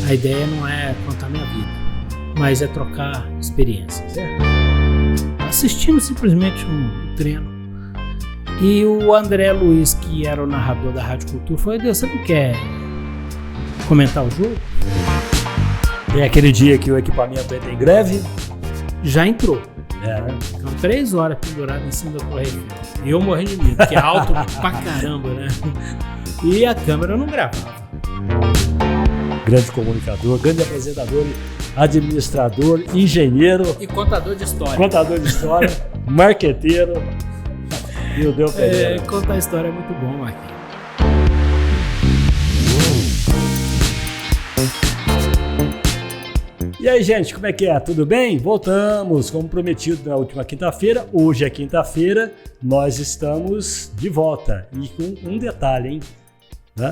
A ideia não é contar minha vida, mas é trocar experiências. Assistindo simplesmente um treino. E o André Luiz, que era o narrador da Rádio Cultura, falou: Deus, você não quer comentar o jogo? Tem aquele dia que o equipamento entra em greve? Já entrou. Então 3 horas pendurado em cima da Torre Eiffel. E eu morri de medo, porque é alto pra caramba, né? E a câmera não gravava. Grande comunicador, grande apresentador, administrador, engenheiro. E contador de história. Contador de história, marqueteiro. E o Del Pereira. Contar história é muito bom, Marquinhos. E aí, gente, como é que é? Tudo bem? Voltamos, como prometido na última quinta-feira. Hoje é quinta-feira, nós estamos de volta. E com um detalhe, hein?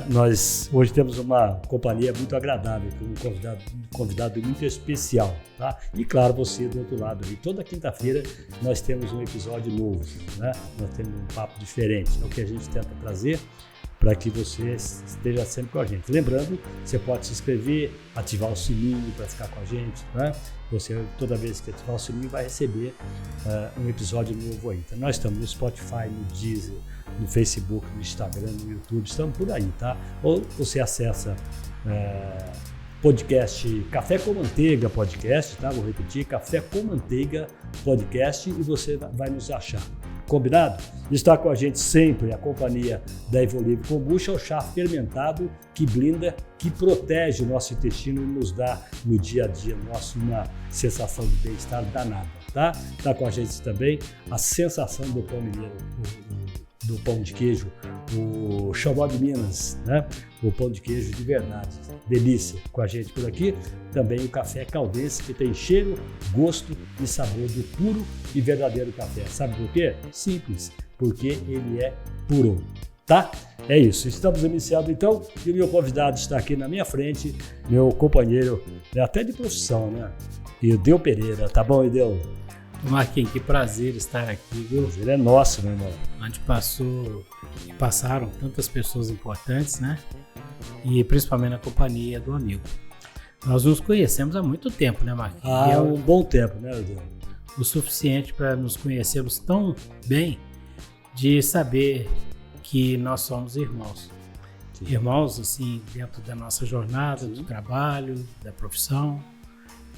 Nós hoje temos uma companhia muito agradável, com um convidado muito especial, tá? E claro, você do outro lado aí. Toda quinta-feira nós temos um episódio novo, né? Nós temos um papo diferente. É o que a gente tenta trazer para que você esteja sempre com a gente. Lembrando, você pode se inscrever, ativar o sininho para ficar com a gente, né? Você, toda vez que ativar o sininho, vai receber um episódio novo aí. Então, nós estamos no Spotify, no Deezer, no Facebook, no Instagram, no YouTube, estamos por aí, tá? Ou você acessa podcast Café com Manteiga Podcast, tá? Vou repetir, Café com Manteiga Podcast, e você vai nos achar. Combinado? Está com a gente sempre a companhia da Evolib Kombucha, o chá fermentado que blinda, que protege o nosso intestino e nos dá no dia a dia nosso uma sensação de bem-estar danada, tá? Está com a gente também a sensação do pão mineiro, do pão de queijo, o Xodó de Minas, né? O pão de queijo de verdade, delícia. Com a gente por aqui, também o café caldense, que tem cheiro, gosto e sabor do puro e verdadeiro café. Sabe por quê? Simples, porque ele é puro, tá? É isso, estamos iniciando então, e o meu convidado está aqui na minha frente, meu companheiro, até de profissão, né? Ideu Pereira, tá bom, Ideu? Marquinhos, que prazer estar aqui, viu? Prazer é nosso, meu irmão. Onde passaram tantas pessoas importantes, né? E principalmente na companhia do amigo. Nós nos conhecemos há muito tempo, né, Marquinhos? Há um bom tempo, né, Ideu? O suficiente para nos conhecermos tão bem de saber que nós somos irmãos. Sim. Irmãos, assim, dentro da nossa jornada, do trabalho, da profissão.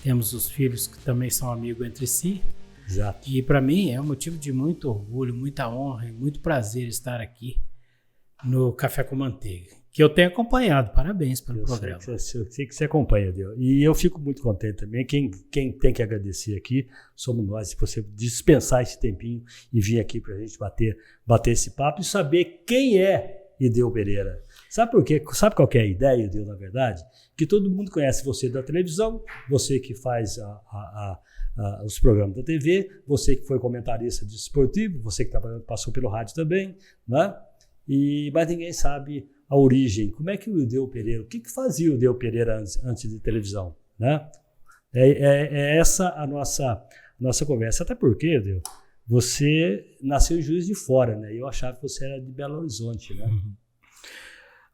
Temos os filhos que também são amigos entre si. Exato. E para mim é um motivo de muito orgulho, muita honra e muito prazer estar aqui no Café com Manteiga, que eu tenho acompanhado. Parabéns pelo programa. Eu sei que você acompanha, Deus. E eu fico muito contente também. Quem tem que agradecer aqui somos nós, se você dispensar esse tempinho e vir aqui para a gente bater esse papo e saber quem é Ideu Pereira. Sabe por quê? Sabe qual que é a ideia, Ideu, na verdade? Que todo mundo conhece você da televisão, você que faz os programas da TV, você que foi comentarista de esportivo, você que passou pelo rádio também, né? Mas ninguém sabe a origem. Como é que o Ideu Pereira, o que fazia o Ideu Pereira antes de televisão, né? É essa a nossa conversa. Até porque, Ideu, você nasceu em Juiz de Fora, né? E eu achava que você era de Belo Horizonte, né?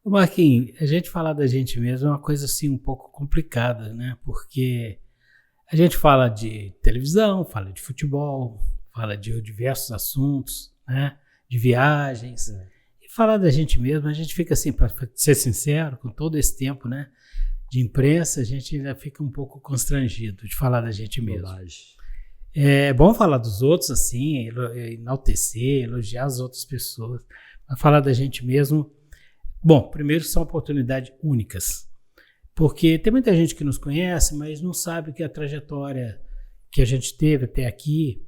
Ô Marquinhos, a gente falar da gente mesmo é uma coisa assim um pouco complicada, né? Porque a gente fala de televisão, fala de futebol, fala de diversos assuntos, né? De viagens. E falar da gente mesmo, a gente fica assim, para ser sincero, com todo esse tempo, né? De imprensa, a gente ainda fica um pouco constrangido de falar da gente mesmo. É bom falar dos outros, assim, enaltecer, elogiar as outras pessoas. Mas falar da gente mesmo, bom, primeiro são oportunidades únicas. Porque tem muita gente que nos conhece, mas não sabe que a trajetória que a gente teve até aqui,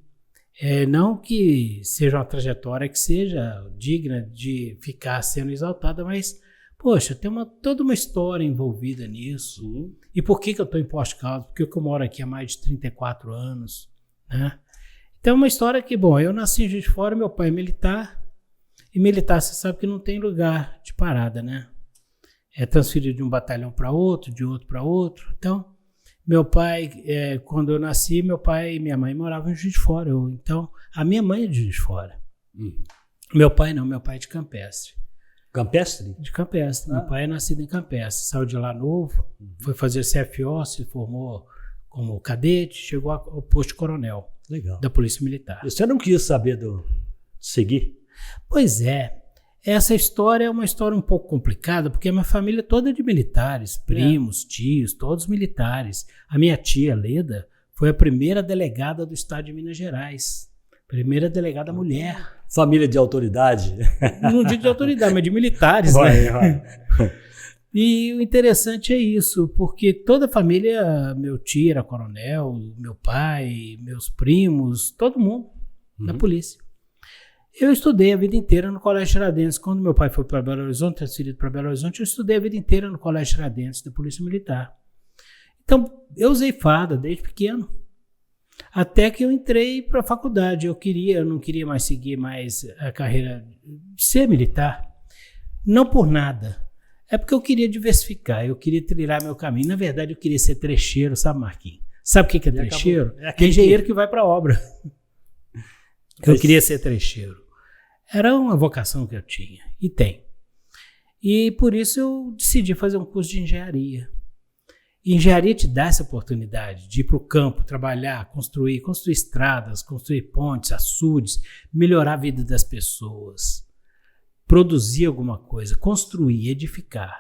não que seja uma trajetória que seja digna de ficar sendo exaltada, mas, poxa, tem toda uma história envolvida nisso. E por que eu estou em Poços de Caldas? Porque eu moro aqui há mais de 34 anos, né? Então é uma história que, bom, eu nasci em Juiz de Fora, meu pai é militar, e militar você sabe que não tem lugar de parada, né? É transferido de um batalhão para outro, de outro para outro. Então, meu pai, quando eu nasci, meu pai e minha mãe moravam em Juiz de Fora. Então, a minha mãe é de Juiz de Fora. Meu pai não, meu pai é de Campestre. Campestre? De Campestre. Meu pai é nascido em Campestre. Saiu de lá novo, foi fazer CFO, se formou como cadete, chegou ao posto de coronel. Legal. Da Polícia Militar. E você não quis saber de seguir? Pois é. Essa história é uma história um pouco complicada, porque a minha família toda é de militares, primos, tios, todos militares. A minha tia, Leda, foi a primeira delegada do estado de Minas Gerais. Primeira delegada mulher. Família de autoridade? Não digo de autoridade, mas de militares, né? E o interessante é isso, porque toda a família, meu tio era coronel, meu pai, meus primos, todo mundo da polícia. Eu estudei a vida inteira no Colégio Tiradentes. Quando meu pai foi para Belo Horizonte, transferido para Belo Horizonte, eu estudei a vida inteira no Colégio Tiradentes da Polícia Militar. Então, eu usei farda desde pequeno. Até que eu entrei para a faculdade. Eu não queria mais seguir mais a carreira de ser militar. Não por nada. É porque eu queria diversificar, eu queria trilhar meu caminho. Na verdade, eu queria ser trecheiro, sabe, Marquinhos? Sabe o que é trecheiro? É engenheiro que vai para a obra. Eu queria ser trecheiro. Era uma vocação que eu tinha, e tem. E por isso eu decidi fazer um curso de engenharia. E engenharia te dá essa oportunidade de ir para o campo, trabalhar, construir estradas, construir pontes, açudes, melhorar a vida das pessoas, produzir alguma coisa, construir, edificar.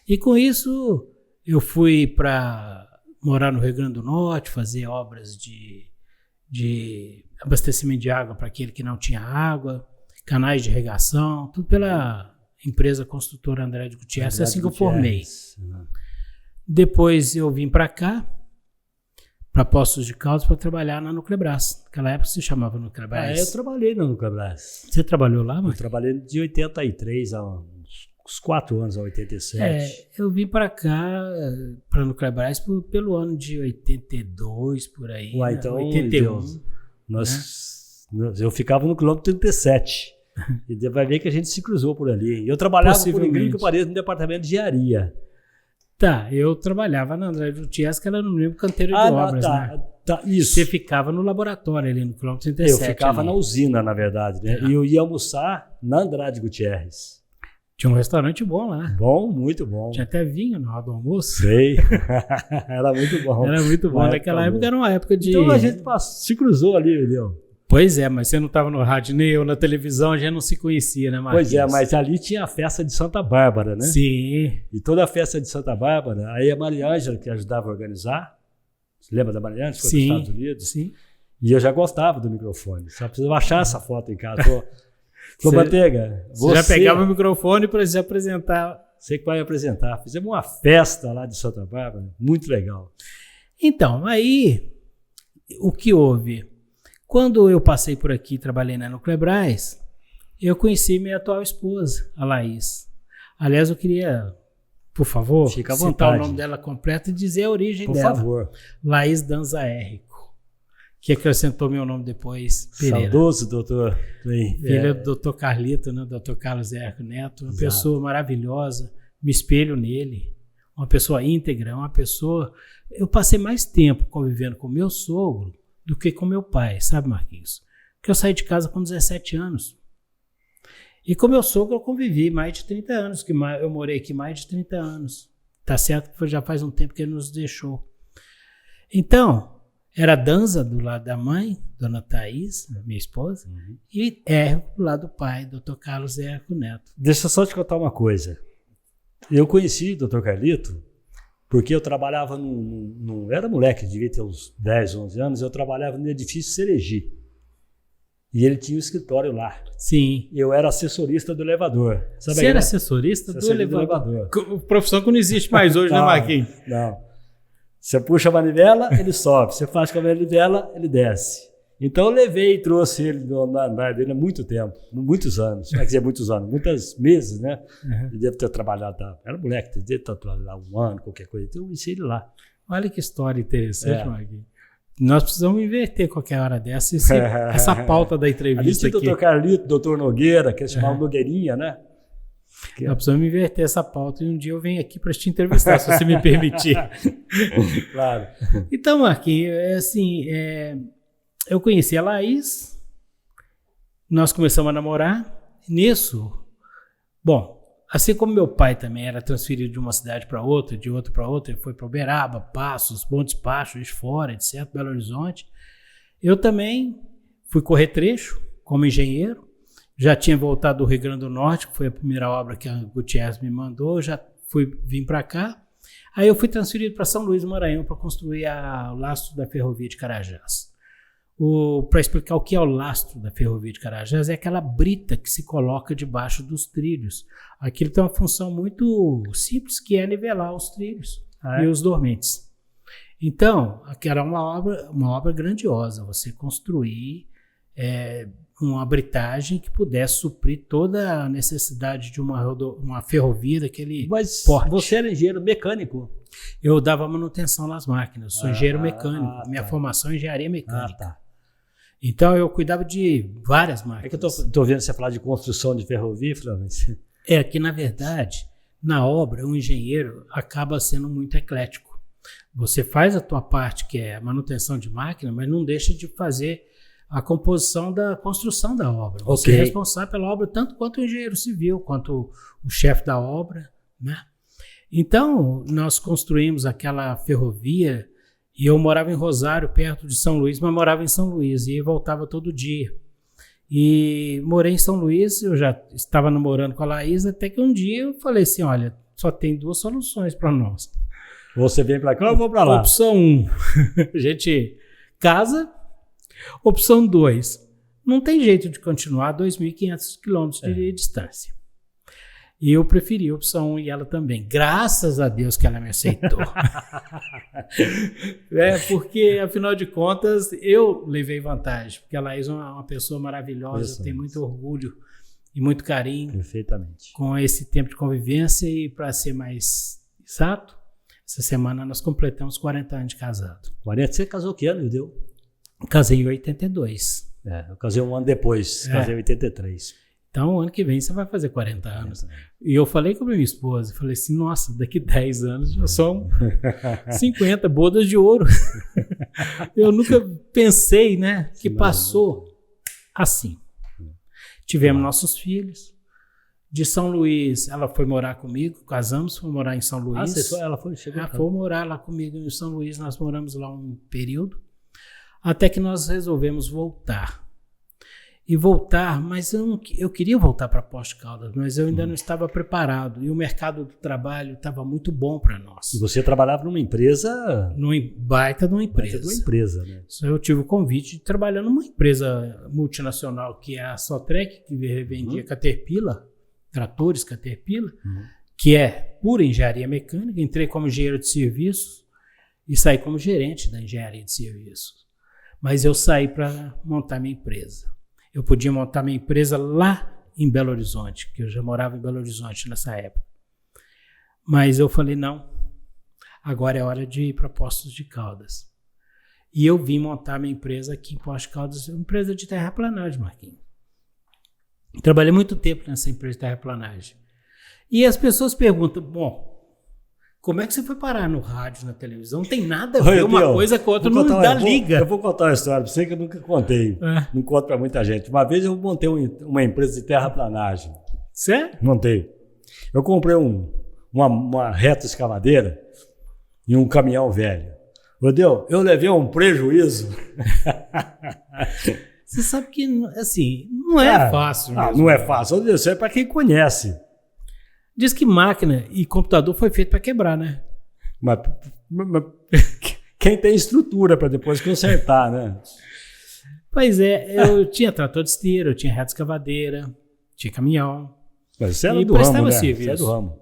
E com isso eu fui para morar no Rio Grande do Norte, fazer obras de abastecimento de água para aquele que não tinha água, canais de irrigação, tudo pela empresa construtora André de Gutierrez, assim que eu formei. Depois eu vim para cá, para Poços de Caldas, para trabalhar na Nuclebras. Naquela época se chamava Nuclebras. Eu trabalhei na Nuclebras. Você trabalhou lá, mano? Eu trabalhei de 83 a uns 4 anos, a 87. Eu vim para cá, para Nuclebras, pelo ano de 82, por aí. Uai, então, 81. Eu ficava no quilômetro 37. E vai ver que a gente se cruzou por ali. Eu trabalhava, por incrível que pareça, no departamento de engenharia. Tá, eu trabalhava na André de Gutierrez, que era no mesmo canteiro de obras, né? Isso. Você ficava no laboratório ali no quilômetro 37. Eu ficava na usina, na verdade, né? E eu ia almoçar na Andrade Gutierrez. Tinha um restaurante bom lá. Bom, muito bom. Tinha até vinho na hora do almoço. Sei. Era muito bom. Era muito bom. Naquela época era uma época de... Então a gente se cruzou ali, entendeu? Pois é, mas você não estava no rádio nem eu na televisão, a gente não se conhecia, né, Marquinhos? Pois é, mas ali tinha a festa de Santa Bárbara, né? Sim. E toda a festa de Santa Bárbara, aí a Maria Ângela que ajudava a organizar. Você lembra da Maria Ângela? Foi para os Estados Unidos. Sim. E eu já gostava do microfone. Só precisava achar essa foto em casa. Falou, Manteiga, você já pegava o microfone para se apresentar. Você que vai apresentar. Fizemos uma festa lá de Santa Bárbara, muito legal. Então, aí, o que houve? Quando eu passei por aqui e trabalhei na Nuclebras, eu conheci minha atual esposa, a Laís. Aliás, eu queria, por favor, citar o nome dela completo e dizer a origem dela. Por favor. Laís Danza Érico, que acrescentou meu nome depois, Pereira. Saudoso, doutor. Filha do doutor Carlito, né? Doutor Carlos Érico Neto, uma pessoa maravilhosa, me espelho nele, uma pessoa íntegra, uma pessoa... Eu passei mais tempo convivendo com meu sogro do que com meu pai, sabe, Marquinhos? Porque eu saí de casa com 17 anos. E com meu sogro eu convivi mais de 30 anos, que eu morei aqui mais de 30 anos. Tá certo que já faz um tempo que ele nos deixou. Então, era Danza do lado da mãe, Dona Thaís, minha esposa, e Érico do lado do pai, Dr. Carlos Érico Neto. Deixa eu só te contar uma coisa. Eu conheci o Dr. Carlito porque eu trabalhava era moleque, devia ter uns 10, 11 anos, eu trabalhava no edifício Seregi. E ele tinha um escritório lá. Sim. Eu era assessorista do elevador. Você era assessorista do elevador? Profissão que não existe mais hoje, né, Marquinhos? Não. Você puxa a manivela, ele sobe. Você faz com a manivela, ele desce. Então eu levei e trouxe ele no andar dele há muito tempo, muitos anos. Quer dizer, muitos anos, muitos meses, né? Ele deve ter trabalhado, era moleque, deve ter trabalhado lá um ano, qualquer coisa. Então eu conheci ele lá. Olha que história interessante, Marquinhos. Nós precisamos inverter qualquer hora dessa, essa pauta da entrevista aqui. Ali tem o Dr. Carlito, o Dr. Nogueira, que eles chamavam Nogueirinha, né? Nós precisamos inverter essa pauta e um dia eu venho aqui para te entrevistar, se você me permitir. Claro. Então, Marquinhos, eu conheci a Laís, nós começamos a namorar. Nisso, Bom, assim como meu pai também era transferido de uma cidade para outra, de outra para outra, ele foi para Uberaba, Passos, Bom Despacho, Juiz de Fora, etc., Belo Horizonte. Eu também fui correr trecho como engenheiro, já tinha voltado do Rio Grande do Norte, que foi a primeira obra que a Gutierrez me mandou, já vim para cá. Aí eu fui transferido para São Luís do Maranhão para construir o lastro da ferrovia de Carajás. Para explicar o que é o lastro da ferrovia de Carajás, é aquela brita que se coloca debaixo dos trilhos. Aquilo tem uma função muito simples, que é nivelar os trilhos e os dormentes. Então, aquela é uma obra grandiosa, você construir uma britagem que pudesse suprir toda a necessidade de uma ferrovia daquele porte. Você era engenheiro mecânico? Eu dava manutenção nas máquinas, sou engenheiro mecânico, minha formação é engenharia mecânica. Então eu cuidava de várias máquinas. É que eu estou vendo você falar de construção de ferrovia, Flávio. É que, na verdade, na obra, o engenheiro acaba sendo muito eclético. Você faz a tua parte, que é a manutenção de máquina, mas não deixa de fazer a composição da construção da obra. Você é responsável pela obra tanto quanto o engenheiro civil, quanto o chefe da obra, né? Então, nós construímos aquela ferrovia e eu morava em Rosário, perto de São Luís, mas morava em São Luís e voltava todo dia. E morei em São Luís, eu já estava namorando com a Laís, até que um dia eu falei assim, olha, só tem 2 soluções para nós. Você vem para cá ou eu vou para lá? Opção 1, a gente casa. Opção 2, não tem jeito de continuar 2.500 quilômetros de distância. E eu preferi a opção 1 e ela também. Graças a Deus que ela me aceitou. Porque, afinal de contas, eu levei vantagem. Porque a Laís é uma pessoa maravilhosa, tem muito orgulho e muito carinho. Perfeitamente. Com esse tempo de convivência e, para ser mais exato, essa semana nós completamos 40 anos de casado. 40? Você casou que ano, deu? Casei em 82. Eu casei um ano depois, casei em 83. Então, ano que vem você vai fazer 40 anos. E eu falei com a minha esposa, falei assim, nossa, daqui 10 anos já são 50 bodas de ouro. Eu nunca pensei, né, que passou assim. Tivemos nossos filhos. De São Luís, ela foi morar comigo, casamos, foi morar em São Luís. Ela foi morar lá comigo em São Luís, nós moramos lá um período, até que nós resolvemos voltar. Mas eu queria voltar para Poços de Caldas, mas eu ainda não estava preparado. E o mercado do trabalho estava muito bom para nós. E você trabalhava numa empresa... Baita de uma empresa. Baita de uma empresa, né? Eu tive o convite de trabalhar numa empresa multinacional, que é a Sotrec, que vendia Caterpillar, tratores Caterpillar, que é pura engenharia mecânica. Entrei como engenheiro de serviços e saí como gerente da engenharia de serviços. Mas eu saí para montar minha empresa. Eu podia montar minha empresa lá em Belo Horizonte, porque eu já morava em Belo Horizonte nessa época. Mas eu falei, não, agora é hora de ir para Poços de Caldas. E eu vim montar minha empresa aqui em Poços de Caldas, uma empresa de terraplanagem, Marquinhos. Trabalhei muito tempo nessa empresa de terraplanagem. E as pessoas perguntam, bom, como é que você foi parar no rádio, na televisão? Não tem nada a ver uma coisa com a outra, não dá liga. Eu vou contar uma história para você que eu nunca contei. Não conto para muita gente. Uma vez eu montei uma empresa de terraplanagem. Sério? Montei. Eu comprei uma reta escavadeira e um caminhão velho. Rodeu, eu levei um prejuízo. Você sabe que, assim, não é fácil mesmo. Não é fácil. Isso é para quem conhece. Diz que máquina e computador foi feito para quebrar, né? Mas quem tem estrutura para depois consertar, né? Pois é, eu tinha trator de esteira, eu tinha reta escavadeira, tinha caminhão. Mas você era do ramo, né? Você é do ramo.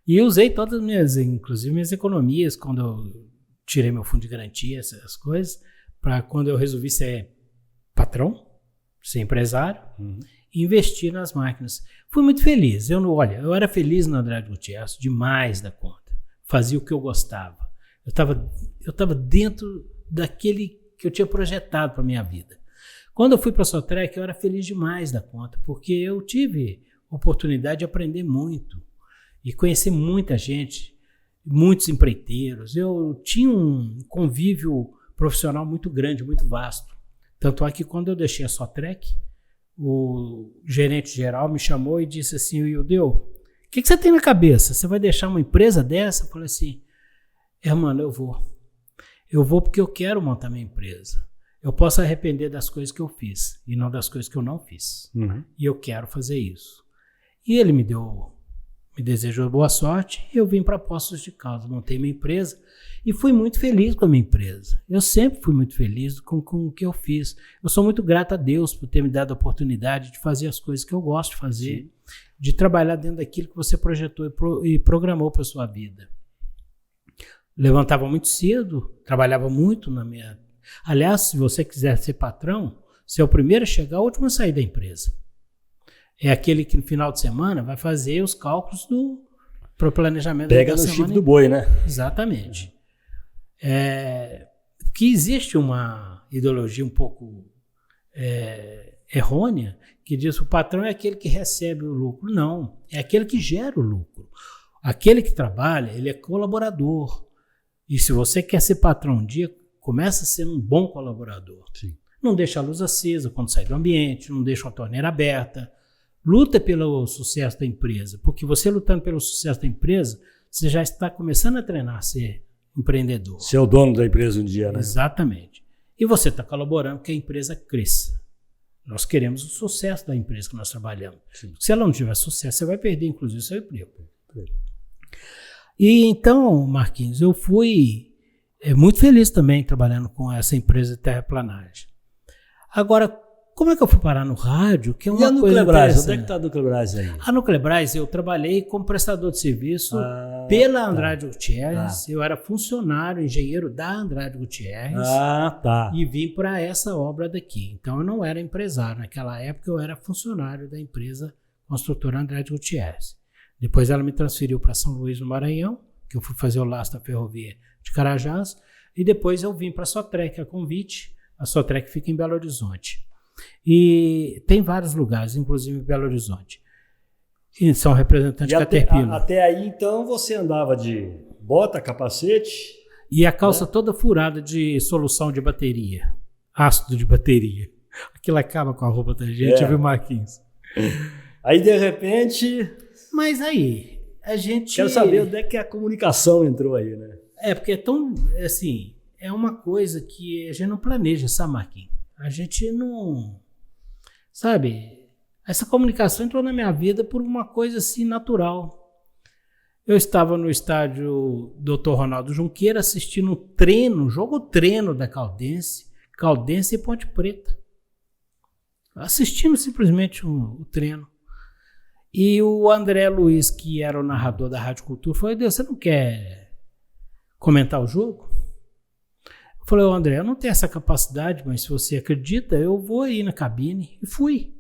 E eu usei todas as inclusive minhas economias, quando eu tirei meu fundo de garantia, essas coisas, para quando eu resolvi ser patrão, ser empresário, investir nas máquinas. Fui muito feliz. Eu era feliz no Andrade Gutierrez, demais da conta. Fazia o que eu gostava. Eu estava dentro daquele que eu tinha projetado para a minha vida. Quando eu fui para a Sotrec, eu era feliz demais da conta, porque eu tive oportunidade de aprender muito e conhecer muita gente, muitos empreiteiros. Eu tinha um convívio profissional muito grande, muito vasto. Tanto é que quando eu deixei a Sotrec, o gerente geral me chamou e disse assim: Ildeu, o que você tem na cabeça? Você vai deixar uma empresa dessa? Eu falei assim: mano, eu vou. Eu vou porque eu quero montar minha empresa. Eu posso arrepender das coisas que eu fiz e não das coisas que eu não fiz. E eu quero fazer isso. E ele me desejou boa sorte e eu vim para Poços de Caldas, montei minha empresa e fui muito feliz com a minha empresa. Eu sempre fui muito feliz com o que eu fiz. Eu sou muito grato a Deus por ter me dado a oportunidade de fazer as coisas que eu gosto de fazer, sim, de trabalhar dentro daquilo que você projetou e programou para a sua vida. Levantava muito cedo, trabalhava muito na minha... Aliás, se você quiser ser patrão, você é o primeiro a chegar, o último a sair da empresa. É aquele que no final de semana vai fazer os cálculos para o planejamento da semana. Pega no chifre do boi, né? Exatamente. Que existe uma ideologia um pouco errônea que diz que o patrão é aquele que recebe o lucro. Não, é aquele que gera o lucro. Aquele que trabalha, ele é colaborador. E se você quer ser patrão um dia, começa sendo um bom colaborador. Sim. Não deixa a luz acesa quando sai do ambiente, não deixa a torneira aberta. Luta pelo sucesso da empresa, porque você lutando pelo sucesso da empresa, você já está começando a treinar a ser empreendedor. Ser o dono da empresa um dia, né? Exatamente. E você está colaborando que a empresa cresça. Nós queremos o sucesso da empresa que nós trabalhamos. Sim. Se ela não tiver sucesso, você vai perder, inclusive, seu emprego. E então, Marquinhos, eu fui muito feliz também trabalhando com essa empresa de terraplanagem. Agora, como é que eu fui parar no rádio? Que é uma coisa Nuclebras? Onde é que está a Nuclebras aí? A Nuclebras, eu trabalhei como prestador de serviço pela Andrade Gutierrez. Eu era funcionário, engenheiro da Andrade Gutierrez. E vim para essa obra daqui. Então, eu não era empresário. Naquela época, eu era funcionário da empresa construtora Andrade Gutierrez. Depois, ela me transferiu para São Luís, no Maranhão, que eu fui fazer o lastro da ferrovia de Carajás. E depois, eu vim para a Sotrec, a convite. A Sotrec fica em Belo Horizonte. E tem vários lugares, inclusive em Belo Horizonte. E são representantes de Caterpillar. Até aí, então, você andava de bota, capacete... E a calça toda furada de solução de bateria. Ácido de bateria. Aquilo acaba com a roupa da gente, viu, Marquinhos? Aí, de repente... Mas aí, a gente... Quero saber onde é que a comunicação entrou aí, né? Porque é tão, assim, é uma coisa que a gente não planeja, sabe, Marquinhos? A gente não... Sabe, essa comunicação entrou na minha vida por uma coisa assim natural. Eu estava no estádio Dr. Ronaldo Junqueira assistindo um jogo treino da Caldense e Ponte Preta. Assistindo simplesmente o treino. E o André Luiz, que era o narrador da Rádio Cultura, falou: Deus, você não quer comentar o jogo? Eu falei: André, eu não tenho essa capacidade, mas se você acredita, eu vou aí na cabine. E fui.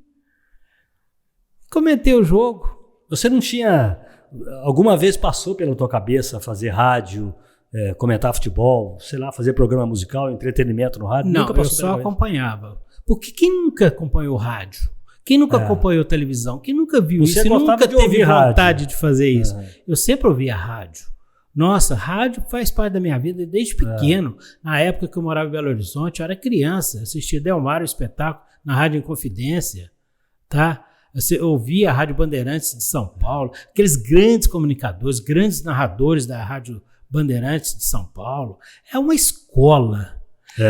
Comentei o jogo. Você não tinha... Alguma vez passou pela tua cabeça fazer rádio, comentar futebol, sei lá, fazer programa musical, entretenimento no rádio? Não, eu só acompanhava. Porque quem nunca acompanhou rádio? Quem nunca acompanhou televisão? Quem nunca viu isso? Quem nunca teve vontade de fazer isso? Eu sempre ouvia rádio. Nossa, rádio faz parte da minha vida desde pequeno. Na época que eu morava em Belo Horizonte, eu era criança, assistia Delmar, o espetáculo, na Rádio Inconfidência, tá? Eu ouvia a Rádio Bandeirantes de São Paulo, aqueles grandes comunicadores, grandes narradores da Rádio Bandeirantes de São Paulo. É uma escola.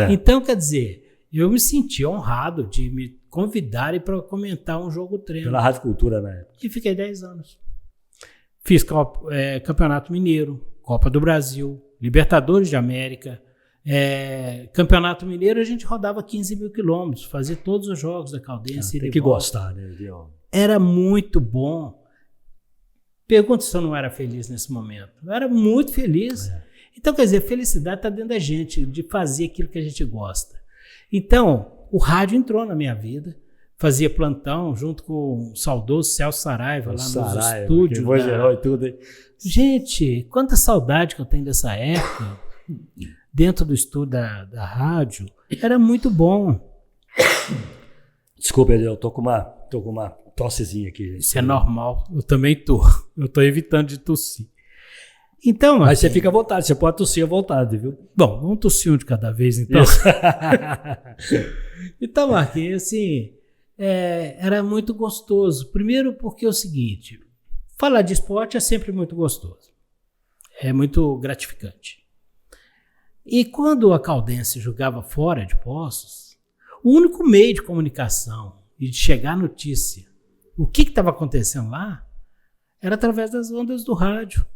Então, quer dizer, eu me senti honrado de me convidarem para comentar um jogo treino. Pela Rádio Cultura, né? E fiquei 10 anos. Fiz Campeonato Mineiro, Copa do Brasil, Libertadores de América. Campeonato Mineiro, a gente rodava 15 mil quilômetros, fazia todos os jogos da Caldense. Tem que gostar, né? Era muito bom. Pergunta se eu não era feliz nesse momento. Eu era muito feliz. Então, quer dizer, felicidade está dentro da gente, de fazer aquilo que a gente gosta. Então, o rádio entrou na minha vida. Fazia plantão junto com o saudoso Celso Saraiva, lá nos estúdios. E tudo. Gente, quanta saudade que eu tenho dessa época. Dentro do estúdio da rádio. Era muito bom. Desculpa, eu tô com uma tossezinha aqui. Gente. Isso é normal. Eu também tô. Eu tô evitando de tossir. Então, mas você fica à vontade, você pode tossir à vontade, viu? Bom, vamos tossir um de cada vez, então. Então, Marquinhos, assim, era muito gostoso. Primeiro porque é o seguinte, falar de esporte é sempre muito gostoso. É muito gratificante. E quando a Caldense jogava fora de Poços, o único meio de comunicação e de chegar a notícia, o que estava acontecendo lá, era através das ondas do rádio.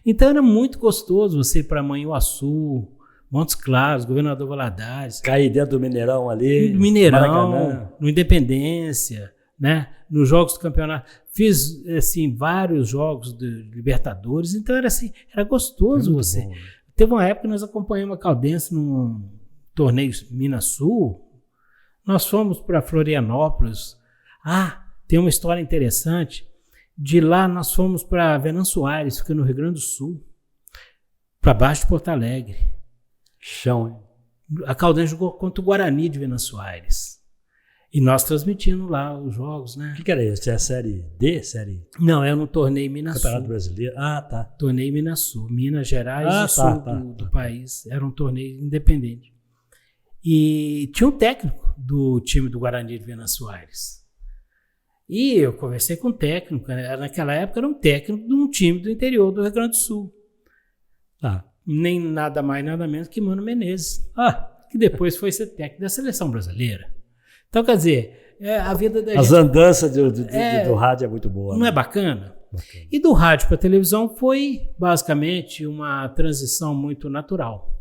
Então era muito gostoso você ir para Manhuaçu, Montes Claros, Governador Valadares. Cair dentro do Mineirão ali. No Mineirão, Maracanã. no Independência, né? Nos jogos do campeonato. Fiz assim, vários jogos de Libertadores, então era assim, era gostoso você. Bom. Teve uma época que nós acompanhamos a Caldense num torneio Minas Sul. Nós fomos para Florianópolis. Tem uma história interessante. De lá nós fomos para Venâncio Aires, fica no Rio Grande do Sul, para baixo de Porto Alegre. Chão, hein? A Caldense jogou contra o Guarani de Venâncio Aires. E nós transmitindo lá os jogos, né? O que era isso? É a Série D? Série... Não, é no torneio Minas Campeonato Sul. Brasileiro? Tá. Torneio Minas Sul. Minas Gerais e Sul do país. Era um torneio independente. E tinha um técnico do time do Guarani de Venâncio Aires. E eu conversei com o técnico. Naquela época era um técnico de um time do interior do Rio Grande do Sul. Nem nada mais, nada menos que Mano Menezes. Que depois foi ser técnico da seleção brasileira. Então, quer dizer, a vida da gente... As andanças do rádio é muito boa. Não é bacana? E do rádio para a televisão foi basicamente uma transição muito natural.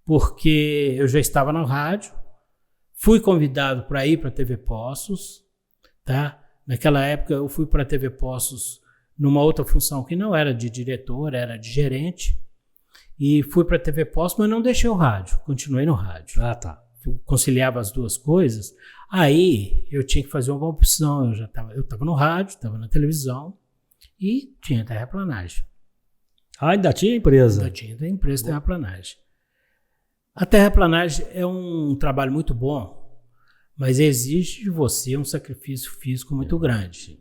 Porque eu já estava no rádio, fui convidado para ir para a TV Poços, tá? Naquela época eu fui para a TV Poços numa outra função que não era de diretor, era de gerente. E fui para a TV Poços, mas não deixei o rádio, continuei no rádio. Tá. Conciliava as duas coisas. Aí eu tinha que fazer uma opção. Eu estava no rádio, estava na televisão e tinha terraplanagem. Ainda tinha empresa? Ainda tinha empresa de terraplanagem. A terraplanagem é um trabalho muito bom, mas exige de você um sacrifício físico muito grande.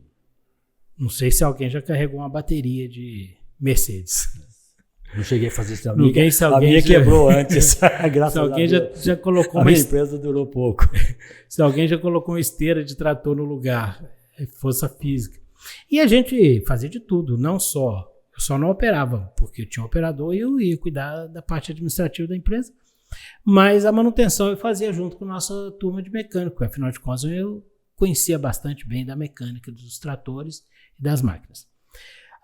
Não sei se alguém já carregou uma bateria de Mercedes. Não cheguei a fazer isso. A minha quebrou antes. Graças a Deus. Se alguém já colocou minha empresa durou pouco. Se alguém já colocou uma esteira de trator no lugar, é força física. E a gente fazia de tudo, não só. Eu só não operava, porque eu tinha um operador e eu ia cuidar da parte administrativa da empresa. Mas a manutenção eu fazia junto com a nossa turma de mecânico. Afinal de contas, eu conhecia bastante bem da mecânica dos tratores e das máquinas.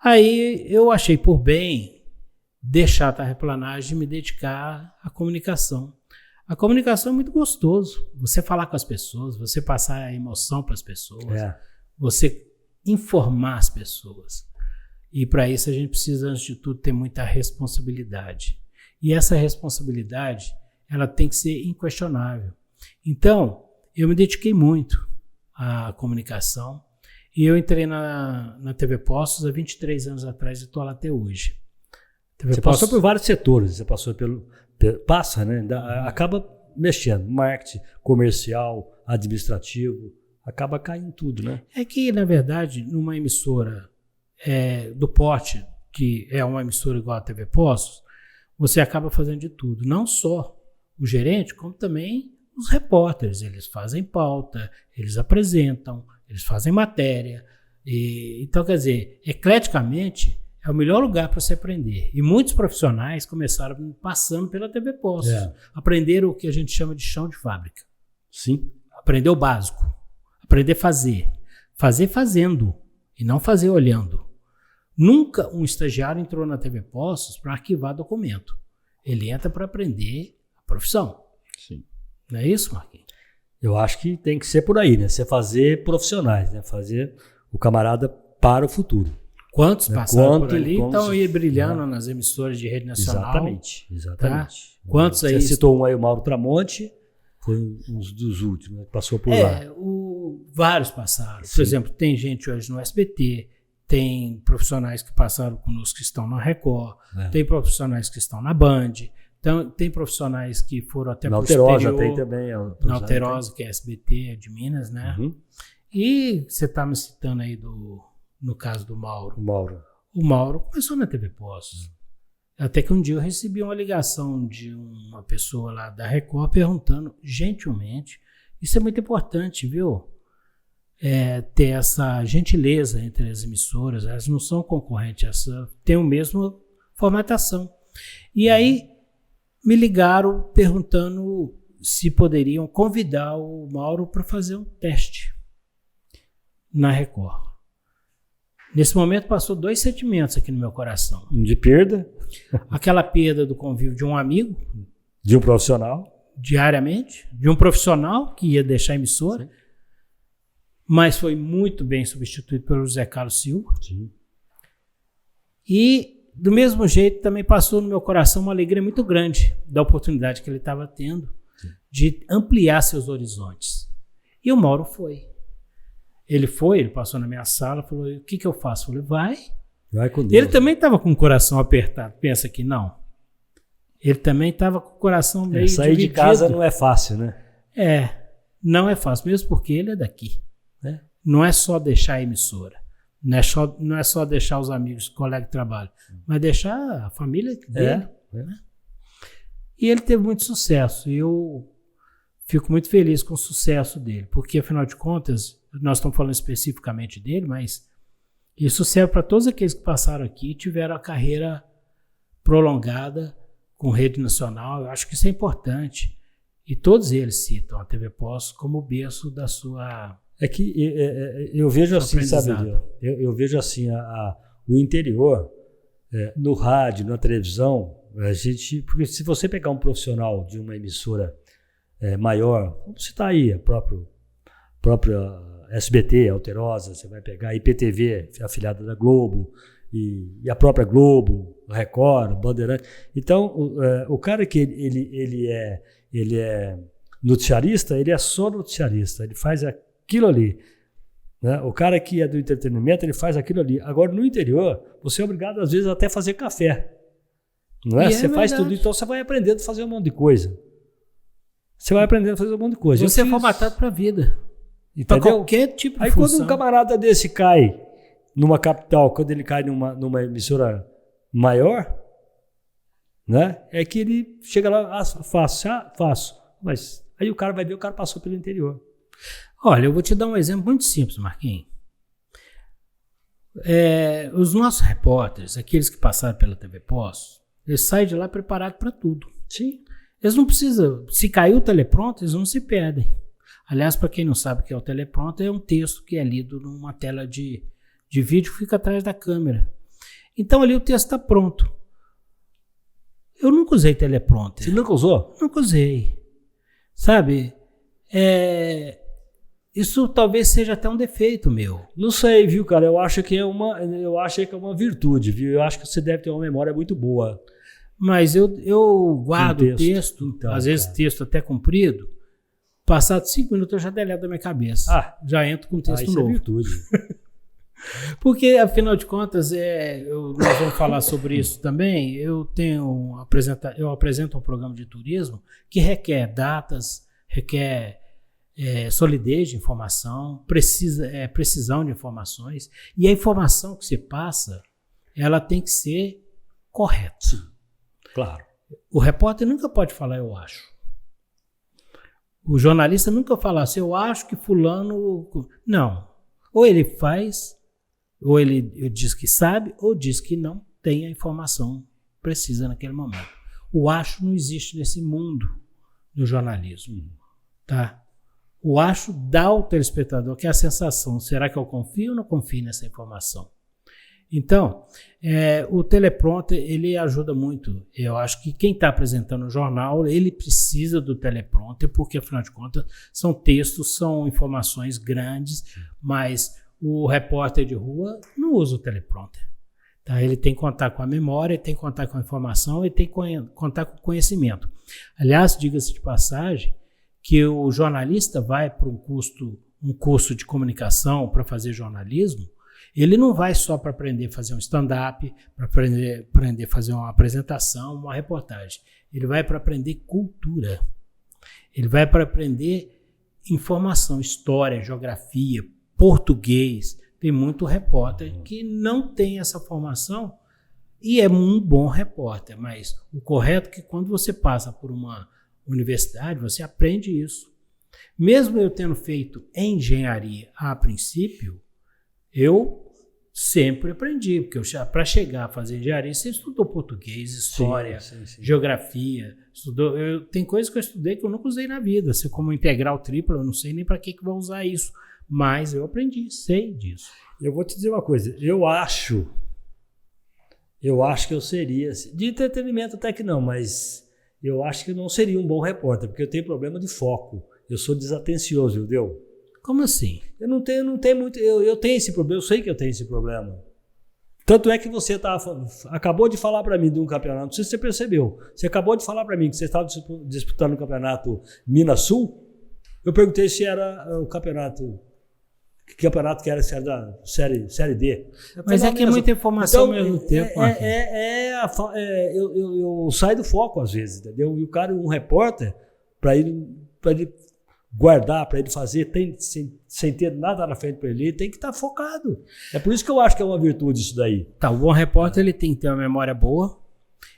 Aí eu achei por bem deixar a terraplanagem e me dedicar à comunicação. A comunicação é muito gostoso. Você falar com as pessoas, você passar a emoção para as pessoas, você informar as pessoas. E para isso a gente precisa, antes de tudo, ter muita responsabilidade. E essa responsabilidade, ela tem que ser inquestionável. Então, eu me dediquei muito à comunicação e eu entrei na TV Poços há 23 anos atrás e estou lá até hoje. Você passou por vários setores, você passou acaba mexendo, marketing, comercial, administrativo, acaba caindo tudo, né? É que, na verdade, numa emissora do porte, que é uma emissora igual a TV Poços, você acaba fazendo de tudo, não só o gerente, como também os repórteres. Eles fazem pauta, eles apresentam, eles fazem matéria. Então, quer dizer, ecleticamente, é o melhor lugar para você aprender. E muitos profissionais começaram passando pela TV Poços. Aprenderam o que a gente chama de chão de fábrica. Sim. Aprender o básico. Aprender a fazer. Fazer fazendo e não fazer olhando. Nunca um estagiário entrou na TV Poços para arquivar documento. Ele entra para aprender a profissão. Sim. Não é isso, Marquinhos? Eu acho que tem que ser por aí, né? Você fazer profissionais, né? Fazer o camarada para o futuro. Quantos passaram por ali estão aí brilhando nas emissoras de rede nacional. Exatamente. Tá? Quantos aí? Você citou um aí, o Mauro Tramonte, foi um dos últimos, né, que passou por lá. Vários passaram. Por exemplo, tem gente hoje no SBT, tem profissionais que passaram conosco que estão na Record, tem profissionais que estão na Band, então, tem profissionais que foram até para o exterior. Na Alterosa tem também. Na Alterosa, que é SBT, é de Minas, né? Uhum. E você está me citando aí no caso do Mauro. O Mauro começou na TV Poços. Até que um dia eu recebi uma ligação de uma pessoa lá da Record perguntando gentilmente Isso é muito importante, viu? Ter essa gentileza entre as emissoras, elas não são concorrentes, elas têm a mesma formatação. E aí me ligaram perguntando se poderiam convidar o Mauro para fazer um teste na Record. Nesse momento passou 2 sentimentos aqui no meu coração. De perda. Aquela perda do convívio de um amigo. De um profissional. Diariamente. De um profissional que ia deixar a emissora. Sim. Mas foi muito bem substituído pelo José Carlos Silva. Sim. E, do mesmo jeito, também passou no meu coração uma alegria muito grande da oportunidade que ele estava tendo de ampliar seus horizontes. E o Mauro foi. Ele passou na minha sala, falou, o que eu faço? Eu falei, vai com Deus. Ele também estava com o coração apertado, pensa que não. Ele também estava com o coração meio sair dividido. De casa não é fácil, né? Não é fácil, mesmo porque ele é daqui. Né? Não é só deixar a emissora, não é só deixar os amigos, os colegas de trabalho, mas deixar a família dele. Né? E ele teve muito sucesso, e eu fico muito feliz com o sucesso dele, porque, afinal de contas, nós estamos falando especificamente dele, mas isso serve para todos aqueles que passaram aqui e tiveram a carreira prolongada com rede nacional. Eu acho que isso é importante. E todos eles citam a TV Pós como o berço da sua... eu vejo assim, sabe, eu vejo assim, o interior, no rádio, na televisão, porque se você pegar um profissional de uma emissora maior, vamos citar aí a própria SBT, Alterosa, você vai pegar a IPTV, afiliada da Globo, e a própria Globo, Record, Bandeirante. Então, o cara que ele é noticiarista, ele é só noticiarista, ele faz aquilo ali. Né? O cara que é do entretenimento, ele faz aquilo ali. Agora, no interior, você é obrigado, às vezes, até a fazer café. Não é? Você faz tudo, então você vai aprendendo a fazer um monte de coisa. Você é formatado para a vida. Para qualquer tipo de função. Aí quando um camarada desse cai numa capital, quando ele cai numa emissora maior, né, é que ele chega lá, faço. Mas aí o cara vai ver, o cara passou pelo interior. Olha, eu vou te dar um exemplo muito simples, Marquinhos. Os nossos repórteres, aqueles que passaram pela TV Pós, eles saem de lá preparados para tudo. Sim. Eles não precisam, se caiu o teleprompter, eles não se perdem. Aliás, para quem não sabe o que é o teleprompter, é um texto que é lido numa tela de vídeo que fica atrás da câmera. Então ali o texto está pronto. Eu nunca usei teleprompter. Você nunca usou? Nunca usei. Sabe? Isso talvez seja até um defeito meu. Não sei, viu, cara? Eu acho que é uma virtude, viu? Eu acho que você deve ter uma memória muito boa. Mas eu guardo o texto, então, às vezes texto até comprido. Passados 5 minutos eu já deleto da minha cabeça. Já entro com texto novo. Isso é virtude. Porque, afinal de contas, nós vamos falar sobre isso também. Eu apresento um programa de turismo que requer datas, requer solidez de informação, precisão de informações. E a informação que você passa, ela tem que ser correta. Claro. O repórter nunca pode falar eu acho. O jornalista nunca fala assim, eu acho que fulano... Não. Ou ele faz, ou ele diz que sabe, ou diz que não tem a informação precisa naquele momento. O acho não existe nesse mundo do jornalismo. Tá? O acho dá ao telespectador que é a sensação, será que eu confio ou não confio nessa informação? Então, o teleprompter, ele ajuda muito. Eu acho que quem está apresentando o jornal, ele precisa do teleprompter, porque, afinal de contas, são textos, são informações grandes, mas o repórter de rua não usa o teleprompter. Tá? Ele tem que contar com a memória, ele tem que contar com a informação, ele tem que contar com o conhecimento. Aliás, diga-se de passagem, que o jornalista vai para um curso de comunicação para fazer jornalismo. Ele não vai só para aprender a fazer um stand-up, para aprender a fazer uma apresentação, uma reportagem. Ele vai para aprender cultura. Ele vai para aprender informação, história, geografia, português. Tem muito repórter que não tem essa formação e é um bom repórter. Mas o correto é que quando você passa por uma universidade, você aprende isso. Mesmo eu tendo feito engenharia a princípio, eu sempre aprendi, porque para chegar a fazer engenharia, você estudou português, história, sim. Geografia, tem coisas que eu estudei que eu nunca usei na vida, assim como integral tripla, eu não sei nem para que vou usar isso, mas eu aprendi, sei disso. Eu vou te dizer uma coisa, eu acho que eu seria, de entretenimento até que não, mas eu acho que eu não seria um bom repórter, porque eu tenho problema de foco, eu sou desatencioso, entendeu? Como assim? Eu não tenho muito. Eu tenho esse problema, eu sei que eu tenho esse problema. Tanto é que você acabou de falar para mim de um campeonato, não sei se você percebeu. Você acabou de falar para mim que você estava disputando o campeonato Minas Sul. Eu perguntei se era o campeonato. Que campeonato que era, se era da série D. Mas é que é muita informação então, ao mesmo tempo. Eu saio do foco às vezes, entendeu? E o cara, um repórter, para ele guardar, para ele fazer, sem ter nada na frente para ele tem que estar focado. É por isso que eu acho que é uma virtude isso daí. Tá, o bom repórter ele tem que ter uma memória boa,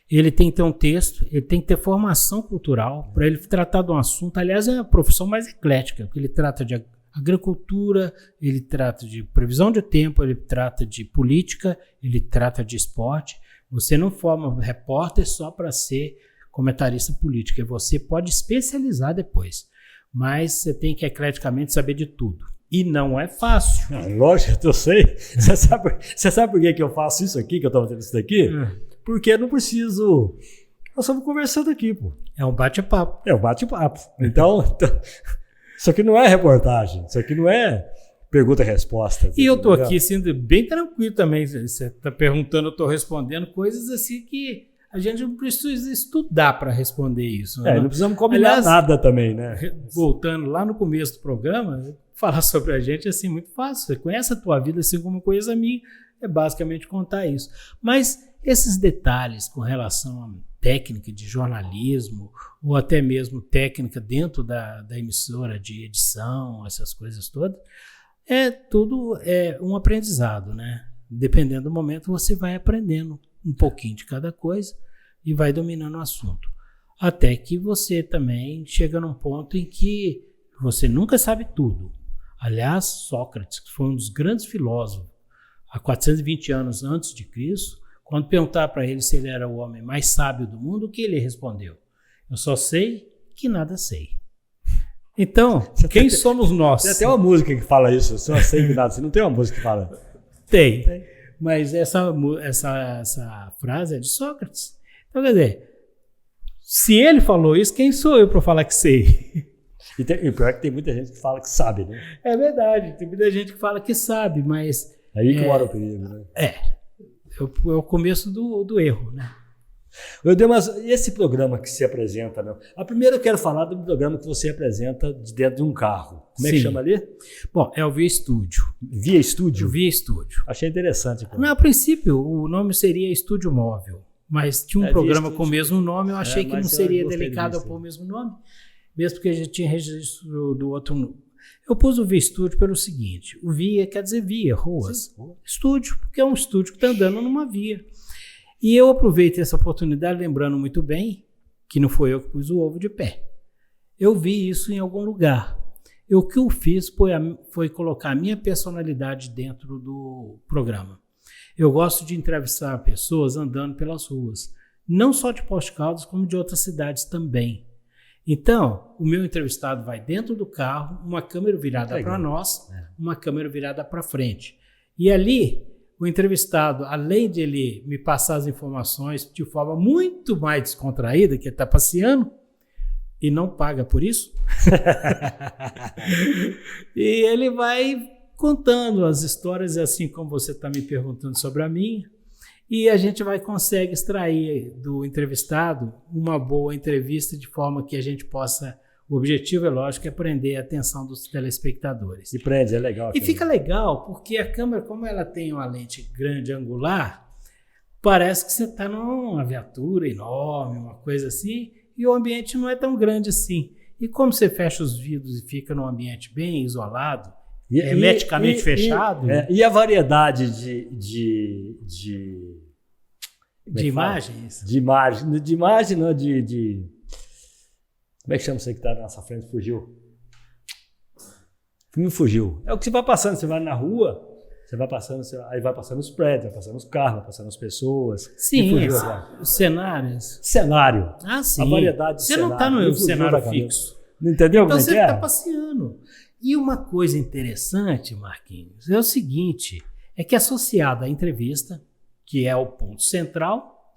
ele tem que ter um texto, ele tem que ter formação cultural para ele tratar de um assunto. Aliás, é a profissão mais eclética, porque ele trata de agricultura, ele trata de previsão de tempo, ele trata de política, ele trata de esporte. Você não forma um repórter só para ser comentarista político, você pode especializar depois. Mas você tem que ecleticamente saber de tudo. E não é fácil. Lógico, eu sei. Você sabe por que eu faço isso aqui, que eu estou fazendo isso daqui? Porque eu não preciso... Nós estamos conversando aqui, pô. É um bate-papo. É um bate-papo. Então, isso aqui não é reportagem. Isso aqui não é pergunta e resposta. E eu estou aqui sendo bem tranquilo também. Você está perguntando, eu estou respondendo coisas assim que... A gente não precisa estudar para responder isso. Não precisamos combinar nada também, né? Voltando lá no começo do programa, falar sobre a gente é assim muito fácil. Você conhece a tua vida assim como eu conheço a minha, é basicamente contar isso. Mas esses detalhes com relação à técnica de jornalismo ou até mesmo técnica dentro da emissora de edição, essas coisas todas, tudo um aprendizado, né? Dependendo do momento, você vai aprendendo um pouquinho de cada coisa e vai dominando o assunto. Até que você também chega num ponto em que você nunca sabe tudo. Aliás, Sócrates, que foi um dos grandes filósofos, há 420 anos antes de Cristo, quando perguntaram para ele se ele era o homem mais sábio do mundo, o que ele respondeu? Eu só sei que nada sei. Então, quem somos nós? Tem até uma música que fala isso, eu só sei que nada sei. Não tem uma música que fala? Tem. Mas essa frase é de Sócrates. Então, quer dizer, se ele falou isso, quem sou eu para falar que sei? E pior é que tem muita gente que fala que sabe, né? É verdade, tem muita gente que fala que sabe, mas... Aí que mora o perigo, né? É o começo do erro, né? Mas esse programa que se apresenta, né? Primeiro eu quero falar do programa que você apresenta de dentro de um carro. Como é que chama ali? Bom, é o Via Estúdio. Via Estúdio? Via Estúdio. Achei interessante. A princípio, o nome seria Estúdio Móvel, mas tinha um programa com o mesmo nome, eu achei que não seria delicado pôr o mesmo nome, mesmo porque a gente tinha registro do outro. Eu pus o Via Estúdio pelo seguinte, o Via quer dizer via, ruas. Sim. Estúdio, porque é um estúdio que está andando numa via. E eu aproveitei essa oportunidade, lembrando muito bem que não foi eu que pus o ovo de pé. Eu vi isso em algum lugar. O que eu fiz foi colocar a minha personalidade dentro do programa. Eu gosto de entrevistar pessoas andando pelas ruas, não só de Posto Caldas, como de outras cidades também. Então, o meu entrevistado vai dentro do carro, uma câmera virada para nós, uma câmera virada para frente. E ali, o entrevistado, além de ele me passar as informações de forma muito mais descontraída, que ele está passeando, e não paga por isso, e ele vai contando as histórias, assim como você está me perguntando sobre a minha, e a gente consegue extrair do entrevistado uma boa entrevista de forma que a gente possa... O objetivo, é lógico, é prender a atenção dos telespectadores. E prende, é legal. E fica legal, porque a câmera, como ela tem uma lente grande angular, parece que você está numa viatura enorme, uma coisa assim, e o ambiente não é tão grande assim. E como você fecha os vidros e fica num ambiente bem isolado, hermeticamente fechado... E a variedade de imagens? De imagem, não, como é que chama isso aí que está na nossa frente? Fugiu. Me fugiu. É o que você vai passando, você vai na rua, você vai passando, aí vai passando os prédios, vai passando os carros, vai passando as pessoas. Sim, os cenários. Cenário. Ah, sim. A variedade de você cenário. Não está no cenário fixo. Não entendeu então como você é que está passeando. E uma coisa interessante, Marquinhos, é o seguinte, é que associado à entrevista, que é o ponto central,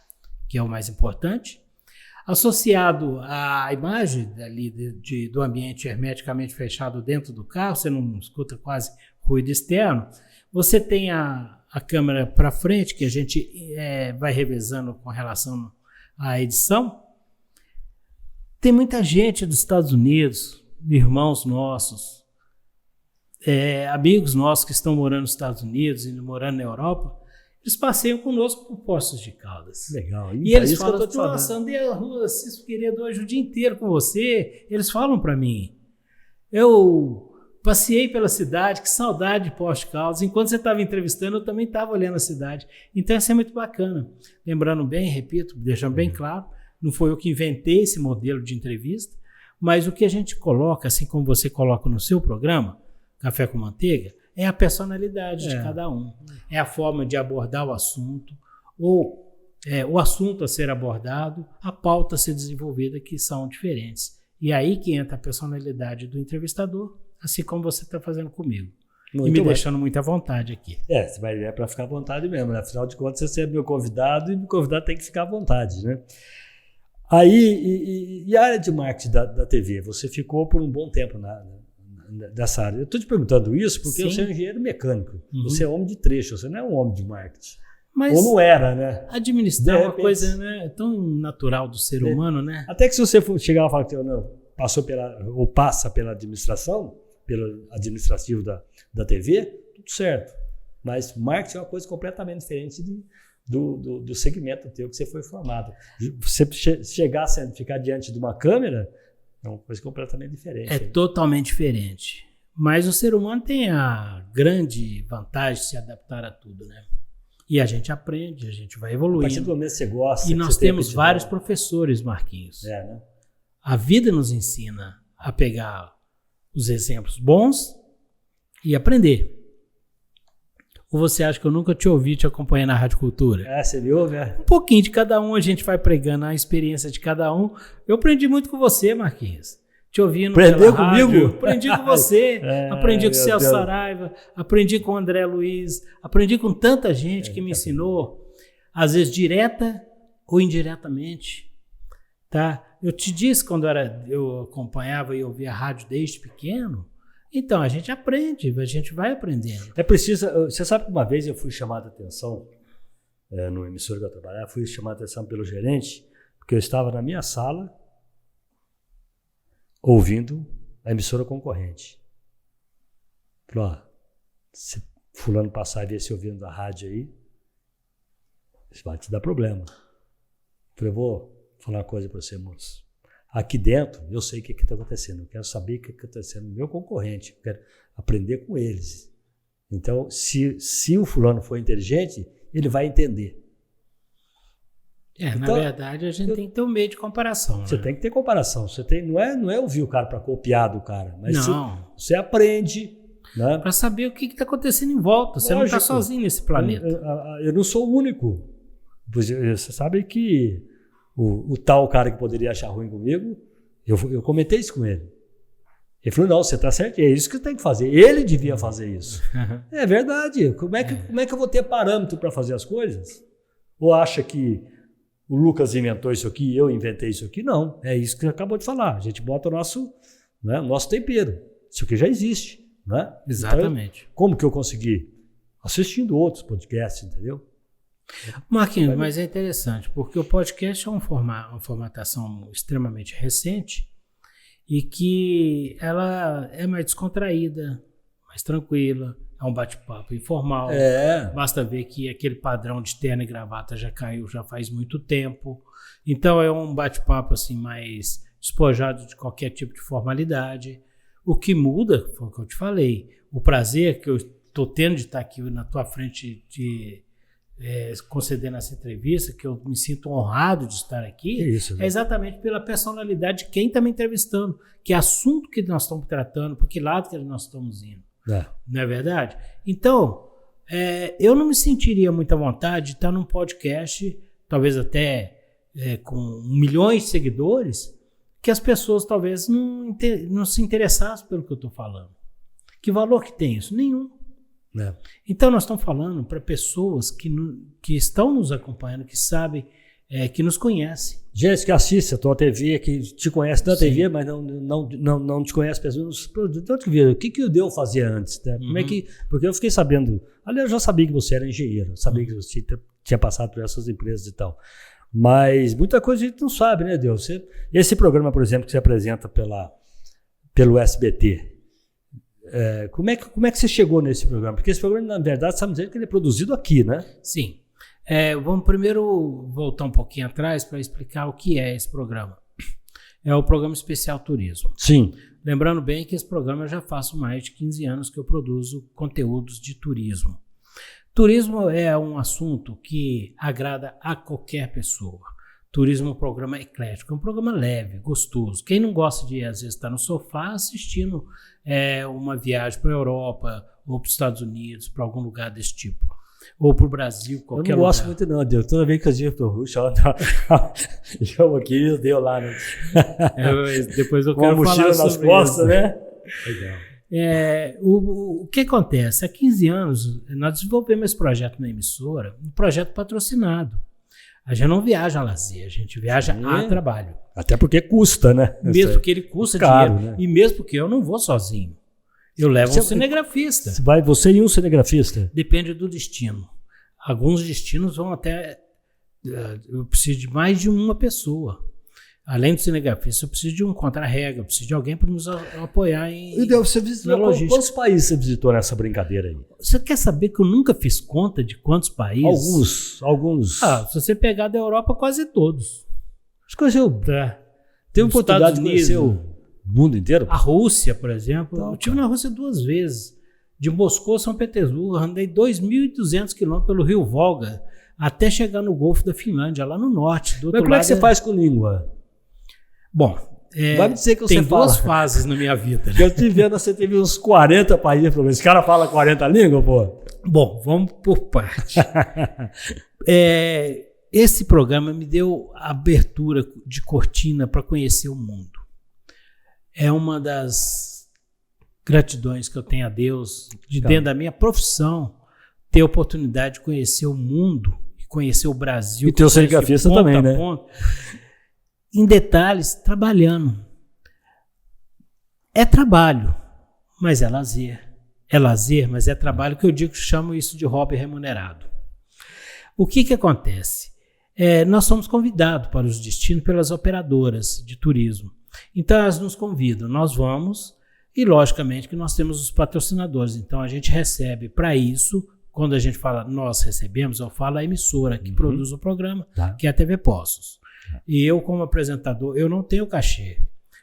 que é o mais importante, associado à imagem ali do ambiente hermeticamente fechado dentro do carro, você não escuta quase ruído externo, você tem a câmera para frente, que a gente vai revezando com relação à edição. Tem muita gente dos Estados Unidos, irmãos nossos, amigos nossos que estão morando nos Estados Unidos e morando na Europa, eles passeiam conosco por Poços de Caldas. Legal. E eles falam, nossa, andei a rua Cícero Figueiredo hoje o dia inteiro com você. Eles falam para mim, eu passeei pela cidade, que saudade de Poços de Caldas. Enquanto você estava entrevistando, eu também estava olhando a cidade. Então isso é muito bacana. Lembrando bem, repito, deixando bem claro, não foi eu que inventei esse modelo de entrevista, mas o que a gente coloca, assim como você coloca no seu programa, Café com Manteiga, é a personalidade de cada um. É a forma de abordar o assunto, ou o assunto a ser abordado, a pauta a ser desenvolvida, que são diferentes. E aí que entra a personalidade do entrevistador, assim como você está fazendo comigo. Muito e me deixando muito à vontade aqui. Você vai para ficar à vontade mesmo, né? Afinal de contas, você é meu convidado e meu convidado tem que ficar à vontade, né? Aí, e a área de marketing da TV? Você ficou por um bom tempo dessa área. Eu estou te perguntando isso porque você é um engenheiro mecânico. Você é homem de trecho, você não é um homem de marketing. Mas ou não era, né? Administrar é uma coisa, né, tão natural do ser humano, né? Até que se você chegar e falar que passa pela administração, pelo administrativo da TV, tudo certo. Mas marketing é uma coisa completamente diferente do segmento teu que você foi formado. Você chegar a ficar diante de uma câmera é uma coisa completamente diferente. Totalmente diferente. Mas o ser humano tem a grande vantagem de se adaptar a tudo, né? E a gente aprende, a gente vai evoluindo. A partir do momento que você gosta. E nós temos vários professores, Marquinhos. Né? A vida nos ensina a pegar os exemplos bons e aprender. Ou você acha que eu nunca te ouvi te acompanhar na Rádio Cultura? Você me ouve, né? Um pouquinho de cada um, a gente vai pregando a experiência de cada um. Eu aprendi muito com você, Marquinhos. Te ouvindo Aprendeu comigo? Aprendi com você, aprendi com o Celso Saraiva, aprendi com o André Luiz, aprendi com tanta gente que me ensinou, às vezes direta ou indiretamente. Tá? Eu te disse quando eu acompanhava e ouvia a rádio desde pequeno. Então, a gente aprende, a gente vai aprendendo. É preciso. Você sabe que uma vez eu fui chamado a atenção, no emissora que eu trabalhava, fui chamado a atenção pelo gerente, porque eu estava na minha sala ouvindo a emissora concorrente. Falou: se fulano passar e ver se ouvindo a rádio aí, isso vai te dar problema. Falei: vou falar uma coisa para você, moço. Aqui dentro, eu sei o que está acontecendo. Eu quero saber o que está acontecendo no meu concorrente. Eu quero aprender com eles. Então, se o fulano for inteligente, ele vai entender. Então, na verdade, a gente tem que ter um meio de comparação. Você tem que ter comparação. Você não é ouvir o cara para copiar do cara. Mas você aprende. Né? Para saber o que está acontecendo em volta. Você não está sozinho nesse planeta. Eu não sou o único. Você sabe que o tal cara que poderia achar ruim comigo, eu comentei isso com ele. Ele falou: não, você está certo, é isso que você tem que fazer. Ele devia fazer isso. É verdade. Como é que eu vou ter parâmetro para fazer as coisas? Ou acha que o Lucas inventou isso aqui, eu inventei isso aqui? Não, é isso que você acabou de falar. A gente bota o nosso tempero. Isso aqui já existe. Né? Exatamente. Então, como que eu consegui? Assistindo outros podcasts, entendeu? Marquinhos, mas é interessante, porque o podcast é uma formatação extremamente recente e que ela é mais descontraída, mais tranquila, é um bate-papo informal. Basta ver que aquele padrão de terno e gravata já caiu já faz muito tempo. Então é um bate-papo assim, mais despojado de qualquer tipo de formalidade. O que muda, foi o que eu te falei, o prazer que eu estou tendo de estar aqui na tua frente concedendo essa entrevista, que eu me sinto honrado de estar aqui, Isso, né? é exatamente pela personalidade de quem está me entrevistando, que assunto que nós estamos tratando, para que lado que nós estamos indo. Não é verdade? Então, eu não me sentiria muito à vontade de estar num podcast, talvez até com milhões de seguidores, que as pessoas talvez não se interessassem pelo que eu estou falando. Que valor que tem isso? Nenhum. Então nós estamos falando para pessoas que estão nos acompanhando, que sabem, que nos conhecem. Gente que assiste a tua TV, que te conhece da TV, mas não te conhece pessoas. O que o Deu fazia antes? Né? Como é que, porque eu fiquei sabendo, aliás, eu já sabia que você era engenheiro, sabia que você tinha passado por essas empresas e tal. Mas muita coisa a gente não sabe, né, Deu? Esse programa, por exemplo, que você apresenta pelo SBT, como é que você chegou nesse programa? Porque esse programa, na verdade, estamos dizendo que ele é produzido aqui, né? Sim. Vamos primeiro voltar um pouquinho atrás para explicar o que é esse programa. É o Programa Especial Turismo. Sim. Lembrando bem que esse programa eu já faço mais de 15 anos que eu produzo conteúdos de turismo. Turismo é um assunto que agrada a qualquer pessoa. Turismo é um programa eclético, é um programa leve, gostoso. Quem não gosta de, às vezes, estar no sofá assistindo uma viagem para a Europa ou para os Estados Unidos, para algum lugar desse tipo. Ou para o Brasil, qualquer lugar. Eu não gosto muito não, Deus. Toda vez que eu digo para o Russo, eu aqui, deu lá. Né? Depois eu com quero a mochila nas costas, né? Legal. O que acontece? Há 15 anos, nós desenvolvemos esse projeto na emissora, um projeto patrocinado. A gente não viaja a lazer, a gente viaja a trabalho. Até porque custa, né? Mesmo porque ele custa caro, dinheiro. Né? E mesmo porque eu não vou sozinho. Eu levo um cinegrafista. Você e um cinegrafista? Depende do destino. Alguns destinos vão até... Eu preciso de mais de uma pessoa. Além do cinegrafista, eu preciso de um contra-regra, eu preciso de alguém para nos apoiar em... E você visitou quantos países você visitou nessa brincadeira aí? Você quer saber que eu nunca fiz conta de quantos países? Alguns. Se você pegar da Europa, quase todos. Acho que conheceu. Teve oportunidade de conhecer o mundo inteiro? A Rússia, por exemplo. Eu estive na Rússia 2 vezes. De Moscou a São Petersburgo, andei 2.200 quilômetros pelo rio Volga, até chegar no Golfo da Finlândia, lá no norte. Mas como é que você faz com língua? Bom, vai me dizer que você tem fala. 2 fases na minha vida. Né? Eu te vendo, você teve uns 40 países. Esse cara fala 40 línguas, pô? Bom, vamos por parte. Esse programa me deu abertura de cortina para conhecer o mundo. É uma das gratidões que eu tenho a Deus, dentro da minha profissão, ter a oportunidade de conhecer o mundo, conhecer o Brasil. E teu cinegrafista também, né? Em detalhes, trabalhando. É trabalho, mas é lazer. É lazer, mas é trabalho, que eu chamo isso de hobby remunerado. O que acontece? Nós somos convidados para os destinos pelas operadoras de turismo. Então, elas nos convidam, nós vamos, e logicamente que nós temos os patrocinadores. Então, a gente recebe para isso, quando a gente fala nós recebemos, eu falo a emissora que produz o programa, que é a TV Poços. E eu, como apresentador, eu não tenho cachê,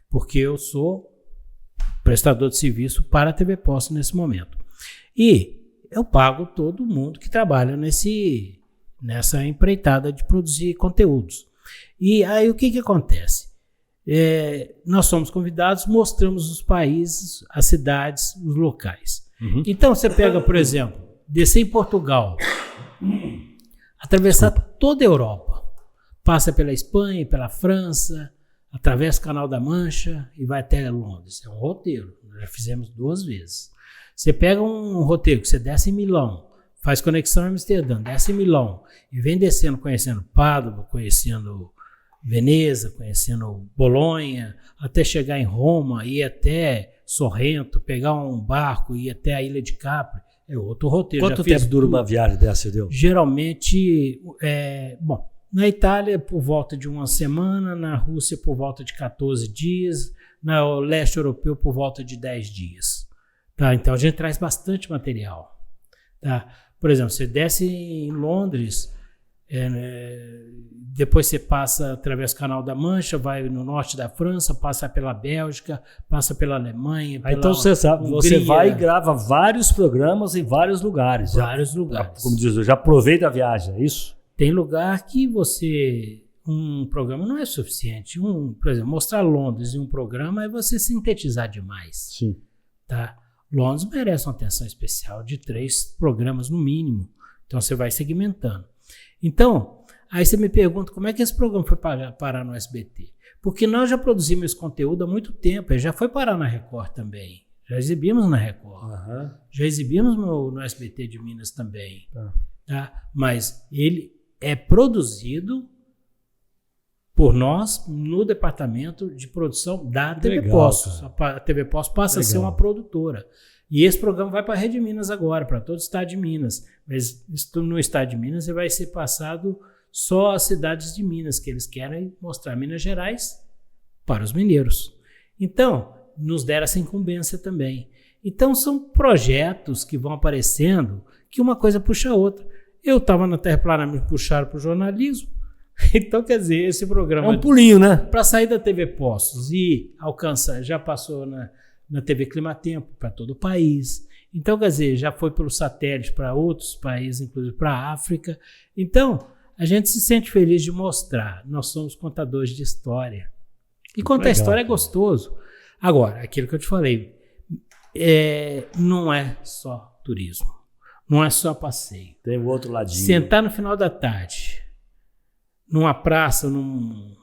porque eu sou prestador de serviço para a TV Poços nesse momento. E eu pago todo mundo que trabalha nessa empreitada de produzir conteúdos. E aí o que acontece? Nós somos convidados, mostramos os países, as cidades, os locais. Então você pega, por exemplo, descer em Portugal, atravessar toda a Europa, passa pela Espanha, pela França, atravessa o Canal da Mancha e vai até Londres. É um roteiro, nós já fizemos 2 vezes. Você pega um roteiro que você desce em Milão, faz conexão em Amsterdã, desce em Milão e vem descendo, conhecendo Pádua, conhecendo Veneza, conhecendo Bolonha, até chegar em Roma, ir até Sorrento, pegar um barco e ir até a Ilha de Capri. É outro roteiro. Quanto tempo dura uma viagem dessa, Deu? Geralmente, na Itália por volta de 1 semana, na Rússia por volta de 14 dias, no leste europeu por volta de 10 dias. Tá? Então a gente traz bastante material. Tá? Por exemplo, você desce em Londres, Depois você passa através do Canal da Mancha, vai no norte da França, passa pela Bélgica, passa pela Alemanha, pela Então você sabe, Hungria. você vai e grava vários programas em vários lugares. Vários lugares. Como diz, já aproveita a viagem, é isso? Tem lugar que um programa não é suficiente. Por exemplo, mostrar Londres em um programa é você sintetizar demais. Sim. Tá? Londres merece uma atenção especial de 3 programas no mínimo. Então você vai segmentando. Então, aí você me pergunta como é que esse programa foi parar no SBT? Porque nós já produzimos esse conteúdo há muito tempo, ele já foi parar na Record também. Já exibimos na Record. Já exibimos no SBT de Minas também. Tá? Mas ele é produzido por nós no departamento de produção da TV Postos. A TV Postos passa a ser uma produtora. E esse programa vai para a Rede Minas agora, para todo o estado de Minas. Mas no estado de Minas ele vai ser passado só às cidades de Minas, que eles querem mostrar Minas Gerais para os mineiros. Então, nos deram essa incumbência também. Então, são projetos que vão aparecendo que uma coisa puxa a outra. Eu estava na Terra Plana, me puxaram para o jornalismo. Então, quer dizer, esse programa... É um pulinho, né? Para sair da TV Postos e alcançar, já passou na TV Climatempo para todo o país. Então, quer dizer, já foi pelo satélite para outros países, inclusive para a África. Então, a gente se sente feliz de mostrar. Nós somos contadores de história. E contar história é gostoso. Agora, aquilo que eu te falei, não é só turismo. Não é só passeio. Tem o outro ladinho. Sentar no final da tarde, numa praça, num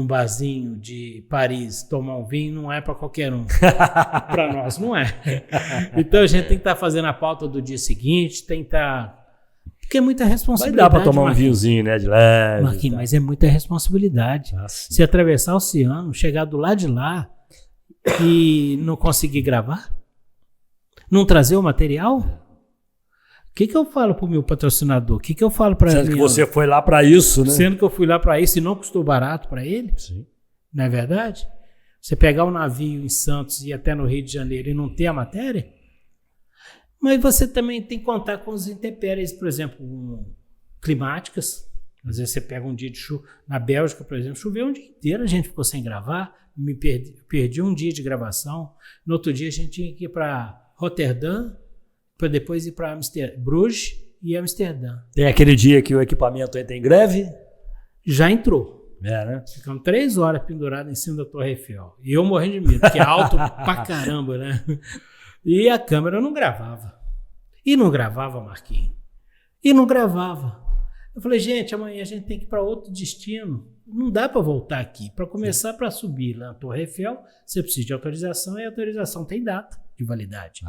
barzinho de Paris, tomar um vinho, não é para qualquer um. Para nós, não é. Então a gente tem que estar fazendo a pauta do dia seguinte, tem que estar... Porque é muita responsabilidade. Vai dar para tomar um vinhozinho, né, de leve. Marquinhos, mas é muita responsabilidade. Se atravessar o oceano, chegar do lado de lá e não conseguir gravar? Não trazer o material? O que eu falo para o meu patrocinador? O que eu falo para ele? Sendo que você foi lá para isso, né? Sendo que eu fui lá para isso e não custou barato para ele? Sim. Não é verdade? Você pegar um navio em Santos e ir até no Rio de Janeiro e não ter a matéria? Mas você também tem que contar com os intempéries, por exemplo, climáticas. Às vezes você pega um dia de chuva. Na Bélgica, por exemplo, choveu um dia inteiro, a gente ficou sem gravar. Perdi um dia de gravação. No outro dia a gente tinha que ir para Roterdã, para depois ir para Bruges e Amsterdã. Tem aquele dia que o equipamento entra em greve? Já entrou. Né? Ficamos 3 horas pendurados em cima da Torre Eiffel. E eu morrendo de medo, porque é alto pra caramba, né? E a câmera não gravava. E não gravava, Marquinhos. E não gravava. Eu falei, gente, amanhã a gente tem que ir para outro destino. Não dá para voltar aqui. Para começar, para subir lá na Torre Eiffel, você precisa de autorização e a autorização tem data de validade.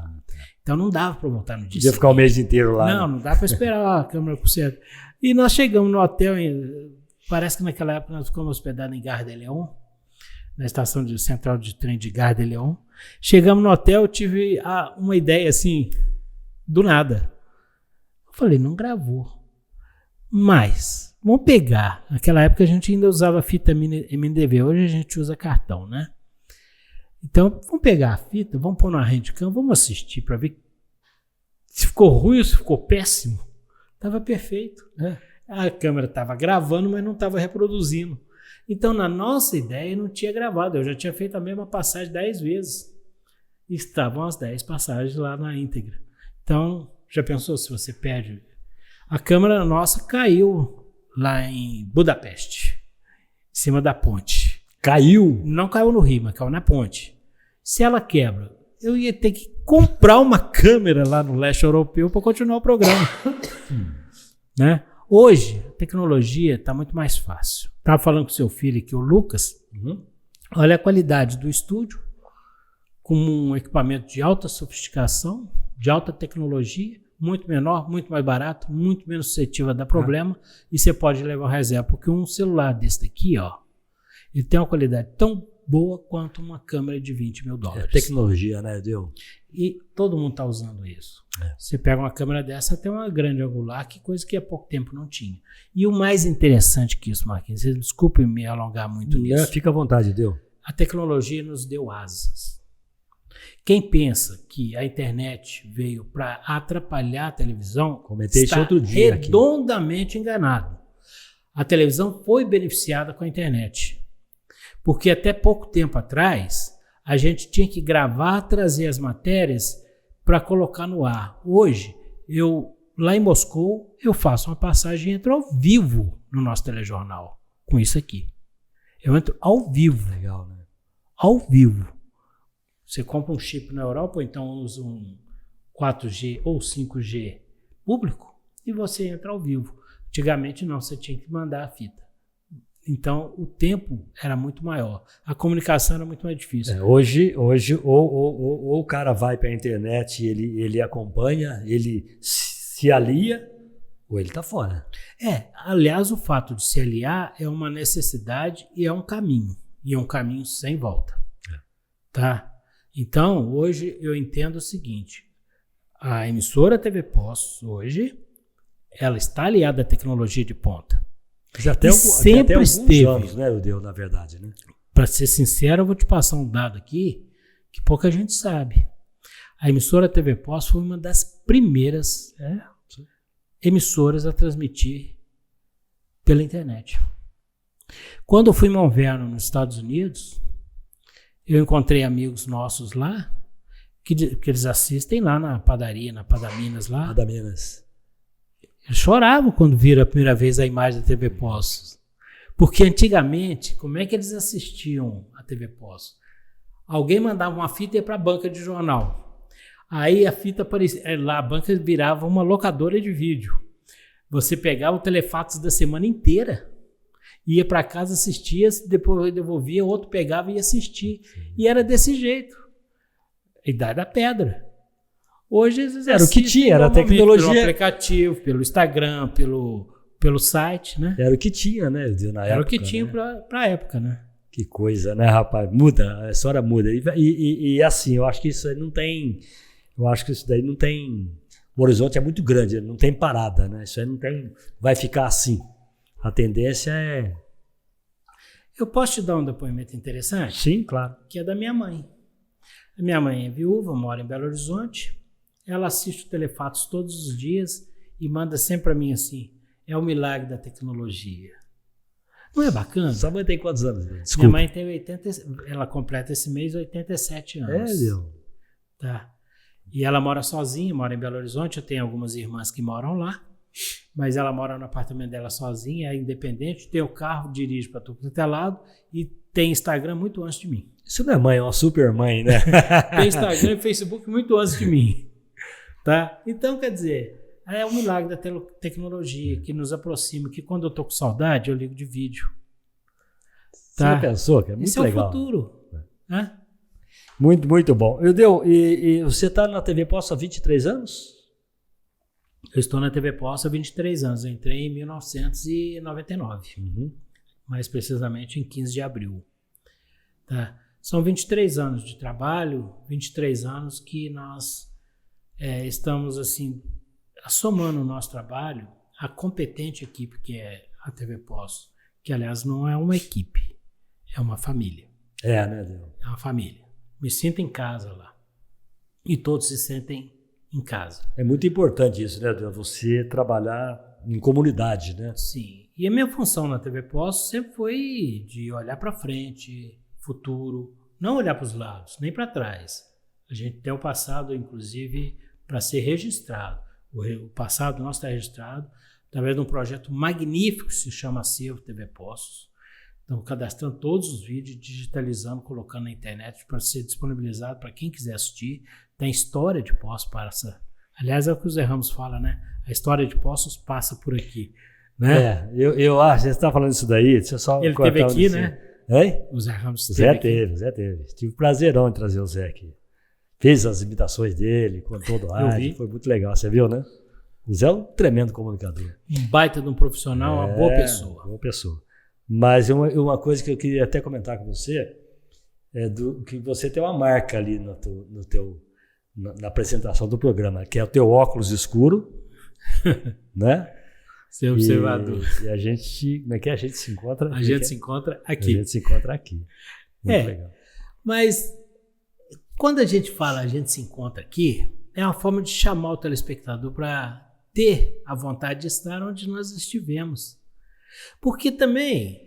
Então não dava para voltar no dia. Podia ficar o mês inteiro lá. Não dá para esperar a câmera por certo. E nós chegamos no hotel, parece que naquela época nós ficamos hospedados em Gare de Lyon, na estação central de trem de Gare de Lyon. Chegamos no hotel, eu tive uma ideia assim, do nada. Eu falei, não gravou. Mas, vamos pegar. Naquela época a gente ainda usava fita MDV, hoje a gente usa cartão, né? Então, vamos pegar a fita, vamos pôr na handcam, vamos assistir para ver se ficou ruim ou se ficou péssimo. Estava perfeito, né? A câmera estava gravando, mas não estava reproduzindo. Então, na nossa ideia, não tinha gravado. Eu já tinha feito a mesma passagem 10 vezes. E estavam as 10 passagens lá na íntegra. Então, já pensou se você perde? A câmera nossa caiu lá em Budapeste, em cima da ponte. Caiu? Não caiu no rio, mas caiu na ponte. Se ela quebra, eu ia ter que comprar uma câmera lá no leste europeu para continuar o programa. Né? Hoje, a tecnologia está muito mais fácil. Estava falando com seu filho aqui, o Lucas. Olha a qualidade do estúdio, com um equipamento de alta sofisticação, de alta tecnologia, muito menor, muito mais barato, muito menos suscetível a dar problema, e você pode levar uma reserva, porque um celular desse daqui, ó, ele tem uma qualidade tão boa quanto uma câmera de $20 mil. É tecnologia, né, Deu? E todo mundo está usando isso. Você pega uma câmera dessa, tem uma grande angular, que coisa que há pouco tempo não tinha. E o mais interessante que isso, Marquinhos, desculpe me alongar muito nisso. Fica à vontade, Deu. A tecnologia nos deu asas. Quem pensa que a internet veio para atrapalhar a televisão, Comentei isso está outro dia aqui. redondamente enganado. A televisão foi beneficiada com a internet. Porque até pouco tempo atrás, a gente tinha que gravar, trazer as matérias para colocar no ar. Hoje, lá em Moscou, eu faço uma passagem e entro ao vivo no nosso telejornal, com isso aqui. Eu entro ao vivo. Legal, né? Ao vivo. Você compra um chip na Europa, ou então usa um 4G ou 5G público, e você entra ao vivo. Antigamente não, você tinha que mandar a fita. Então, o tempo era muito maior. A comunicação era muito mais difícil. Hoje ou o cara vai para a internet e ele acompanha, ele se alia, ou ele está fora. Aliás, o fato de se aliar é uma necessidade e é um caminho. E é um caminho sem volta. Tá? Então, hoje eu entendo o seguinte. A emissora TV Postos, hoje, ela está aliada à tecnologia de ponta. Sempre esteve. Anos, né, Eudeu, na verdade, né? Para ser sincero, eu vou te passar um dado aqui que pouca gente sabe. A emissora TV Postos foi uma das primeiras emissoras a transmitir pela internet. Quando eu fui em Mount Vernon, nos Estados Unidos, eu encontrei amigos nossos lá que eles assistem lá na padaria, na Padaminas lá. Padaminas. Eles choravam quando viram a primeira vez a imagem da TV Postos. Porque antigamente, como é que eles assistiam a TV Postos? Alguém mandava uma fita e ia para a banca de jornal. Aí a fita aparecia, lá a banca virava uma locadora de vídeo. Você pegava o telefax da semana inteira, ia para casa, assistia, depois devolvia, outro pegava e ia assistir. E era desse jeito. A idade da pedra. Hoje eles era o que tinha, era a tecnologia. Pelo aplicativo, pelo Instagram, pelo site, né? Era o que tinha, né? Na Era época, o que tinha, né? Para a época, né? Que coisa, né, rapaz? Muda, a história muda. E assim, eu acho que isso aí não tem... Eu acho que isso daí não tem... O horizonte é muito grande, não tem parada, né? Isso aí não tem... Vai ficar assim. A tendência é... Eu posso te dar um depoimento interessante? Sim, claro. Que é da minha mãe. A minha mãe é viúva, mora em Belo Horizonte. Ela assiste o Telefatos todos os dias e manda sempre para mim assim, é o milagre da tecnologia. Não é bacana? Sua mãe tem quantos anos? Desculpa. Minha mãe tem 80, ela completa esse mês 87 anos. Tá. E ela mora sozinha, mora em Belo Horizonte, eu tenho algumas irmãs que moram lá, mas ela mora no apartamento dela sozinha, é independente, tem o carro, dirige para todo quanto é lado e tem Instagram muito antes de mim. Isso não é mãe, é uma super mãe, né? Tem Instagram e Facebook muito antes de mim. Tá? Então, quer dizer, é um milagre da tecnologia que nos aproxima, que quando eu tô com saudade, eu ligo de vídeo. Tá? Você pensou, que é muito Esse legal. É o futuro. Né? Muito, muito bom. Eudeu, e você está na TV Postos há 23 anos? Eu estou na TV Postos há 23 anos. Eu entrei em 1999. Mais precisamente em 15 de abril. Tá? São 23 anos de trabalho, 23 anos que nós estamos assim, somando o nosso trabalho à competente equipe que é a TV Postos, que aliás não é uma equipe, é uma família. Né, Deus? É uma família. Me sinto em casa lá. E todos se sentem em casa. É muito importante isso, né, Deus? Você trabalhar em comunidade, né? Sim. E a minha função na TV Postos sempre foi de olhar para frente, futuro, não olhar para os lados, nem para trás. A gente tem o passado, inclusive, para ser registrado. O passado nosso está registrado através de um projeto magnífico que se chama Acervo TV Postos. Então, cadastrando todos os vídeos, digitalizando, colocando na internet para ser disponibilizado para quem quiser assistir. Tem história de Postos para essa... Aliás, é o que o Zé Ramos fala, né? A história de Postos passa por aqui. Né? Eu acho, você está falando isso daí, deixa eu só... Ele teve aqui, né? Hein? O Zé Ramos Zé teve. Tive o prazerão de trazer o Zé aqui. Fez as imitações dele, contou do rádio, foi muito legal, você viu, né? O Zé é um tremendo comunicador. Um baita de um profissional, uma boa pessoa. Boa pessoa. Mas uma coisa que eu queria até comentar com você é que você tem uma marca ali na apresentação do programa, que é o teu óculos escuro, né? Ser observador. E a gente, como é que é? A gente se encontra... A gente se encontra aqui. A gente se encontra aqui. Muito legal. Mas quando a gente fala, a gente se encontra aqui, é uma forma de chamar o telespectador para ter a vontade de estar onde nós estivemos. Porque também,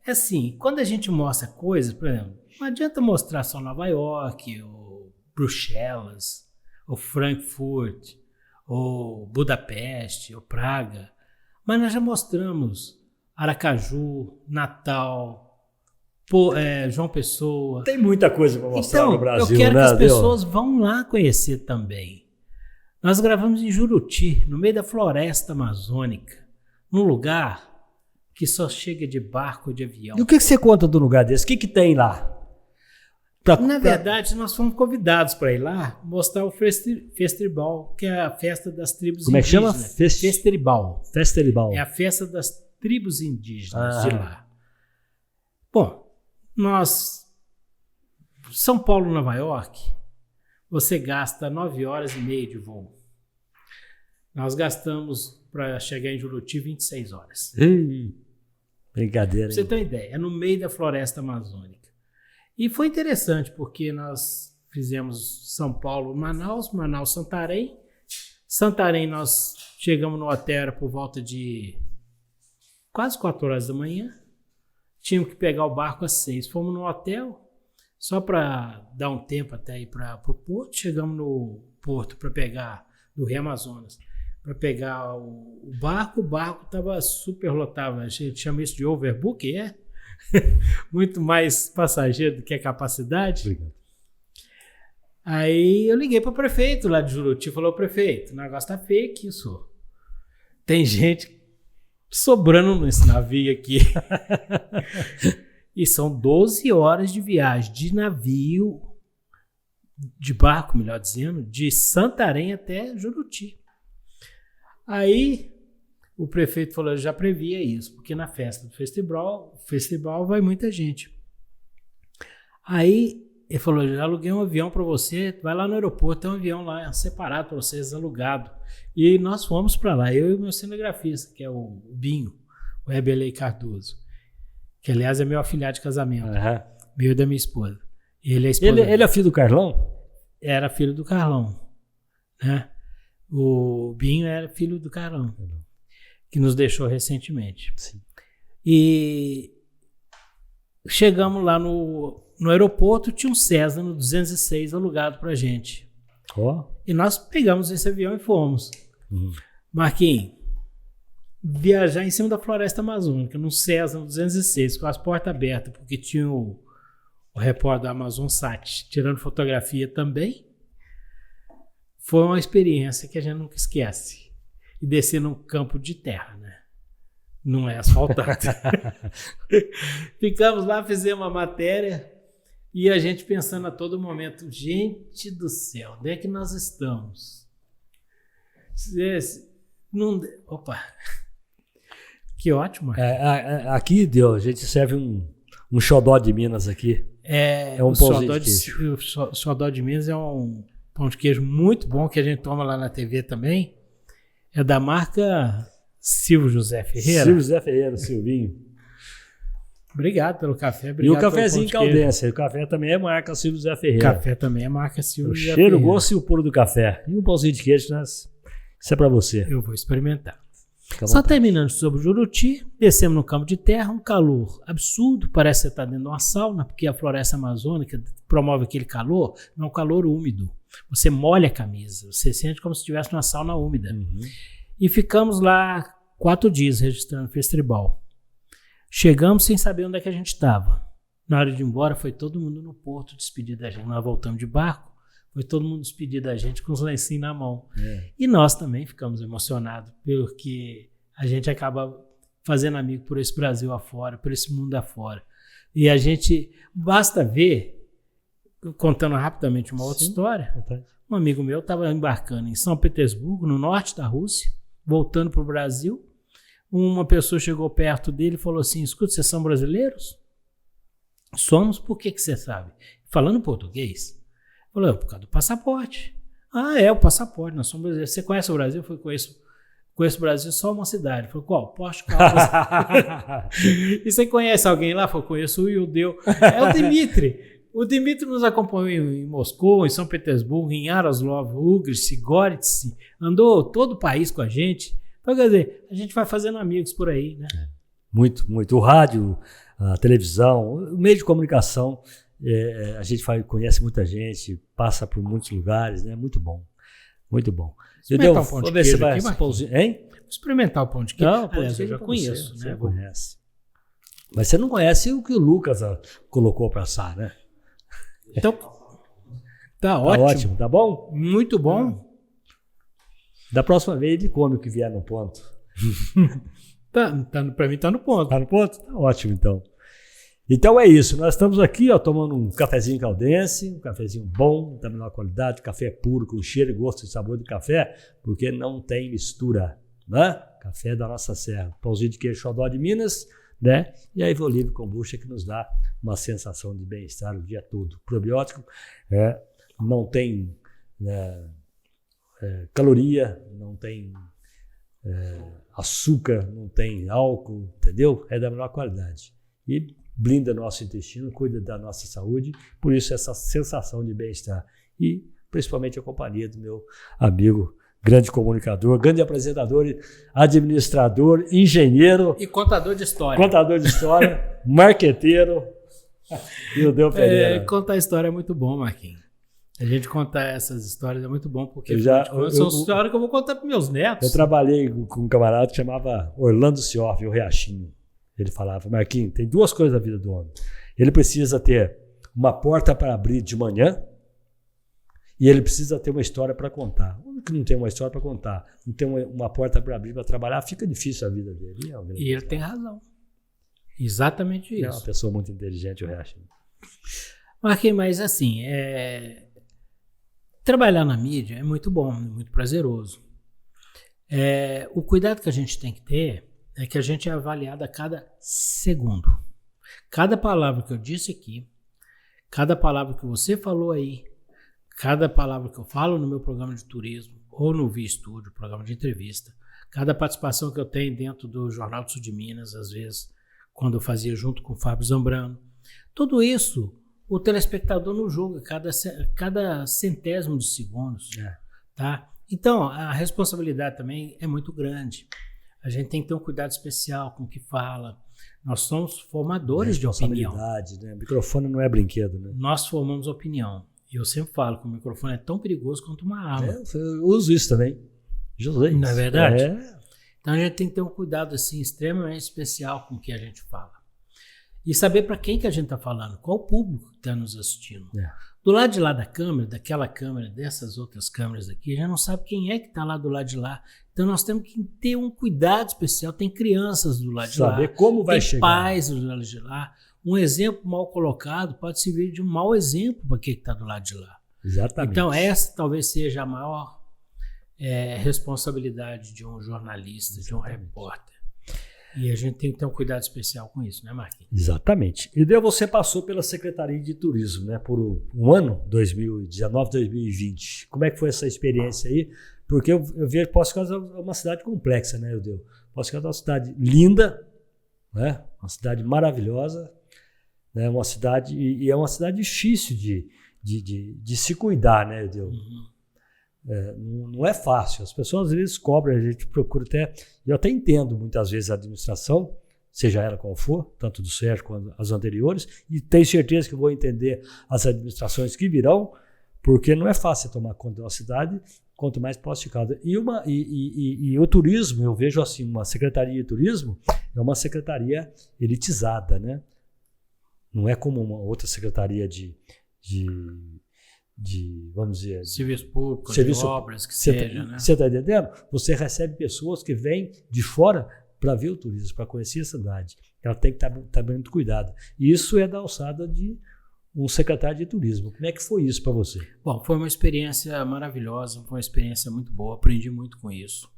é assim, quando a gente mostra coisas, por exemplo, não adianta mostrar só Nova York, ou Bruxelas, ou Frankfurt, ou Budapeste, ou Praga, mas nós já mostramos Aracaju, Natal, João Pessoa. Tem muita coisa para mostrar então, no Brasil, eu quero né, que as pessoas vão lá conhecer também. Nós gravamos em Juruti, no meio da floresta amazônica, num lugar que só chega de barco ou de avião. E o que você conta do lugar desse? O que tem lá? Na verdade, nós fomos convidados para ir lá mostrar o Festribal, que é a festa das tribos indígenas. Como é que chama? Festribal. Festribal. É a festa das tribos indígenas de lá. Bom, São Paulo, Nova York, você gasta 9 horas e meia de voo. Nós gastamos, para chegar em Juruti, 26 horas. Brincadeira. Pra você ter uma ideia, é no meio da floresta amazônica. E foi interessante, porque nós fizemos São Paulo, Manaus, Santarém. Santarém nós chegamos no hotel por volta de quase 4 horas da manhã. Tínhamos que pegar o barco às 6. Fomos no hotel, só para dar um tempo até ir para o porto. Chegamos no porto para pegar, do Rio Amazonas, para pegar o barco estava super lotado. A gente chama isso de overbook, muito mais passageiro do que a capacidade. Obrigado. Aí eu liguei para o prefeito lá de Juruti, falou: prefeito, o negócio tá feio aqui, senhor. Tem gente sobrando nesse navio aqui. E são 12 horas de viagem de navio, de barco, melhor dizendo, de Santarém até Juruti. Aí o prefeito falou: eu já previa isso, porque na festa do festival vai muita gente. Aí ele falou: já aluguei um avião para você, vai lá no aeroporto, tem um avião lá separado para vocês, alugado. E nós fomos para lá, eu e o meu cinegrafista, que é o Binho, o Rebelei Cardoso, que aliás é meu afilhado de casamento, meu e da minha esposa. Ele é esposa. Ele é filho do Carlão? Era filho do Carlão, né? O Binho era filho do Carlão, que nos deixou recentemente. Sim. E chegamos lá no aeroporto, tinha um Cessna no 206 alugado pra gente. E nós pegamos esse avião e fomos. Marquinhos, viajar em cima da floresta amazônica, num Cessna no 206, com as portas abertas, porque tinha o repórter da Amazon Sat tirando fotografia também, foi uma experiência que a gente nunca esquece. E descer num campo de terra, né? Não é asfaltado. Ficamos lá, fizemos uma matéria e a gente pensando a todo momento: gente do céu, onde é que nós estamos? Opa! Que ótimo. Aqui, a gente serve um xodó de Minas aqui. É um pãozinho de queijo. O xodó de Minas é um pão de queijo muito bom que a gente toma lá na TV também. É da marca Silvio José Ferreira. Silvio José Ferreira, Silvinho. Obrigado pelo café. E o cafezinho caldense. O café também é marca Silvio José Ferreira. O café também é marca Silvio José Ferreira. O cheiro, o gosto e o puro do café. E um pãozinho de queijo, né? Isso é pra você. Eu vou experimentar. Só terminando sobre o Juruti, descemos no campo de terra, um calor absurdo, parece que você está dentro de uma sauna, porque a floresta amazônica promove aquele calor, não é um calor úmido. Você molha a camisa, você sente como se estivesse numa sauna úmida. E ficamos lá 4 dias registrando o festival. Chegamos sem saber onde é que a gente estava. Na hora de ir embora, foi todo mundo no porto despedir da gente. Nós voltamos de barco, foi todo mundo despedir da gente com os lencinhos na mão. E nós também ficamos emocionados, porque a gente acaba fazendo amigo por esse Brasil afora, por esse mundo afora. E a gente, basta ver, contando rapidamente uma outra história, um amigo meu estava embarcando em São Petersburgo, no norte da Rússia, voltando para o Brasil. Uma pessoa chegou perto dele e falou assim: escuta, vocês são brasileiros? Somos, por que você sabe? Falando português. Falou: por causa do passaporte. Ah, o passaporte, nós somos brasileiros. Você conhece o Brasil? Eu falei: conheço o Brasil só uma cidade. Falei: qual? Portugal. E você conhece alguém lá? Falei: conheço o Ildeu. É o Dimitri. O Dmitry nos acompanhou em Moscou, em São Petersburgo, em Yaroslavl, Ugrice, Goritsy, andou todo o país com a gente. Então, quer dizer, a gente vai fazendo amigos por aí, né? Muito, muito. O rádio, a televisão, o meio de comunicação, a gente conhece muita gente, passa por muitos lugares, né? Muito bom, muito bom. Experimentar um pão de queijo aqui, hein? Experimentar o pão de queijo. Não, aliás, eu já conheço, né? Você conhece. Mas você não conhece o que o Lucas colocou para assar, né? Então, tá ótimo. Tá bom? Muito bom. Da próxima vez ele come o que vier no ponto. Para mim tá no ponto. Tá no ponto? Tá ótimo, então. Então é isso. Nós estamos aqui, ó, tomando um cafezinho caldense, um cafezinho bom, da menor qualidade, café puro, com cheiro, gosto e sabor de café, porque não tem mistura, né? Café da nossa serra. Pãozinho de queijo xodó de Minas, né? E a Evolivre Kombucha, que nos dá uma sensação de bem-estar o dia todo. Probiótico, não tem caloria, não tem açúcar, não tem álcool, entendeu? É da melhor qualidade. E blinda nosso intestino, cuida da nossa saúde, por isso essa sensação de bem-estar. E principalmente a companhia do meu amigo, grande comunicador, grande apresentador, administrador, engenheiro. E contador de história. Contador de história, marqueteiro. E o Del Pereira. Contar história é muito bom, Marquinhos. A gente contar essas histórias é muito bom, porque são histórias que eu vou contar para meus netos. Eu trabalhei com um camarada que chamava Orlando Sioff, o Riachinho. Ele falava, Marquinhos, tem duas coisas na vida do homem. Ele precisa ter uma porta para abrir de manhã e ele precisa ter uma história para contar. O que não tem uma história para contar, não tem uma porta para abrir para trabalhar, fica difícil a vida dele. E ele tem razão. Exatamente isso. É uma pessoa muito inteligente, o Riachinho. Marquinhos, mas assim, trabalhar na mídia é muito bom, muito prazeroso. O cuidado que a gente tem que ter é que a gente é avaliado a cada segundo. Cada palavra que eu disse aqui, cada palavra que você falou aí, cada palavra que eu falo no meu programa de turismo ou no Via Estúdio, programa de entrevista, cada participação que eu tenho dentro do Jornal do Sul de Minas, às vezes, quando eu fazia junto com o Fábio Zambrano, tudo isso o telespectador não julga cada centésimo de segundos. Tá? Então, a responsabilidade também é muito grande. A gente tem que ter um cuidado especial com o que fala. Nós somos formadores de opinião. Né? O microfone não é brinquedo, né? Nós formamos opinião. E eu sempre falo que o microfone é tão perigoso quanto uma arma. Eu uso isso também. Não é verdade? Então a gente tem que ter um cuidado assim, extremamente especial com o que a gente fala. E saber para quem que a gente está falando, qual o público que está nos assistindo. Do lado de lá da câmera, daquela câmera, dessas outras câmeras aqui, a gente não sabe quem é que está lá do lado de lá. Então nós temos que ter um cuidado especial. Tem crianças do lado de lá. Saber como vai chegar. Tem pais do lado de lá. Um exemplo mal colocado pode servir de um mau exemplo para quem está do lado de lá. Exatamente. Então essa talvez seja a maior responsabilidade de um jornalista, de um repórter. E a gente tem que ter um cuidado especial com isso, né, Marquinhos? Exatamente. E daí você passou pela Secretaria de Turismo, né, por um ano, 2019, 2020. Como é que foi essa experiência aí? Porque eu vejo Poços de Caldas é uma cidade complexa, né, Eudeu? Poços de Caldas é uma cidade linda, né? Uma cidade maravilhosa, né? Uma cidade, e é uma cidade difícil de se cuidar, né, Eudeu? Não é fácil. As pessoas às vezes cobram, a gente procura até... Eu até entendo muitas vezes a administração, seja ela qual for, tanto do Sérgio quanto as anteriores, e tenho certeza que vou entender as administrações que virão, porque não é fácil tomar conta de uma cidade, quanto mais Poços de Caldas. E o turismo, eu vejo assim, uma secretaria de turismo é uma secretaria elitizada, né? Não é como uma outra secretaria de vamos dizer... Serviço público, de obras, que seja, né? Você está entendendo? Você recebe pessoas que vêm de fora para ver o turismo, para conhecer a cidade. Ela tem que estar bem muito cuidada. E isso é da alçada de um secretário de turismo. Como é que foi isso para você? Bom, foi uma experiência maravilhosa, foi uma experiência muito boa, aprendi muito com isso.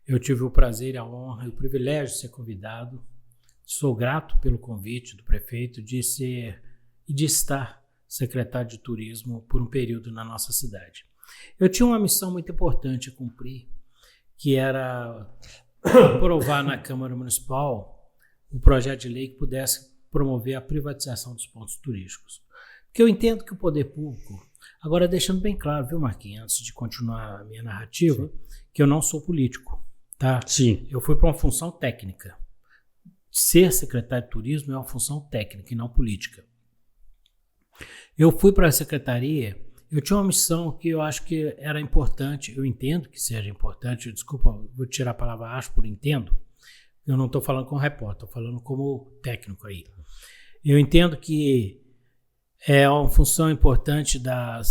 Eu tive o prazer, a honra e o privilégio de ser convidado. Sou grato pelo convite do prefeito de estar secretário de turismo por um período na nossa cidade. Eu tinha uma missão muito importante a cumprir, que era aprovar na Câmara Municipal um projeto de lei que pudesse promover a privatização dos pontos turísticos. Porque eu entendo que o poder público, agora deixando bem claro, viu, Marquinhos, antes de continuar a minha narrativa, que eu não sou político, tá? Sim. Eu fui para uma função técnica. Ser secretário de turismo é uma função técnica e não política. Eu fui para a secretaria, eu tinha uma missão que eu acho que era importante, eu entendo que seja importante, desculpa, vou tirar a palavra acho por entendo, eu não estou falando como repórter, estou falando como técnico aí. Eu entendo que é uma função importante da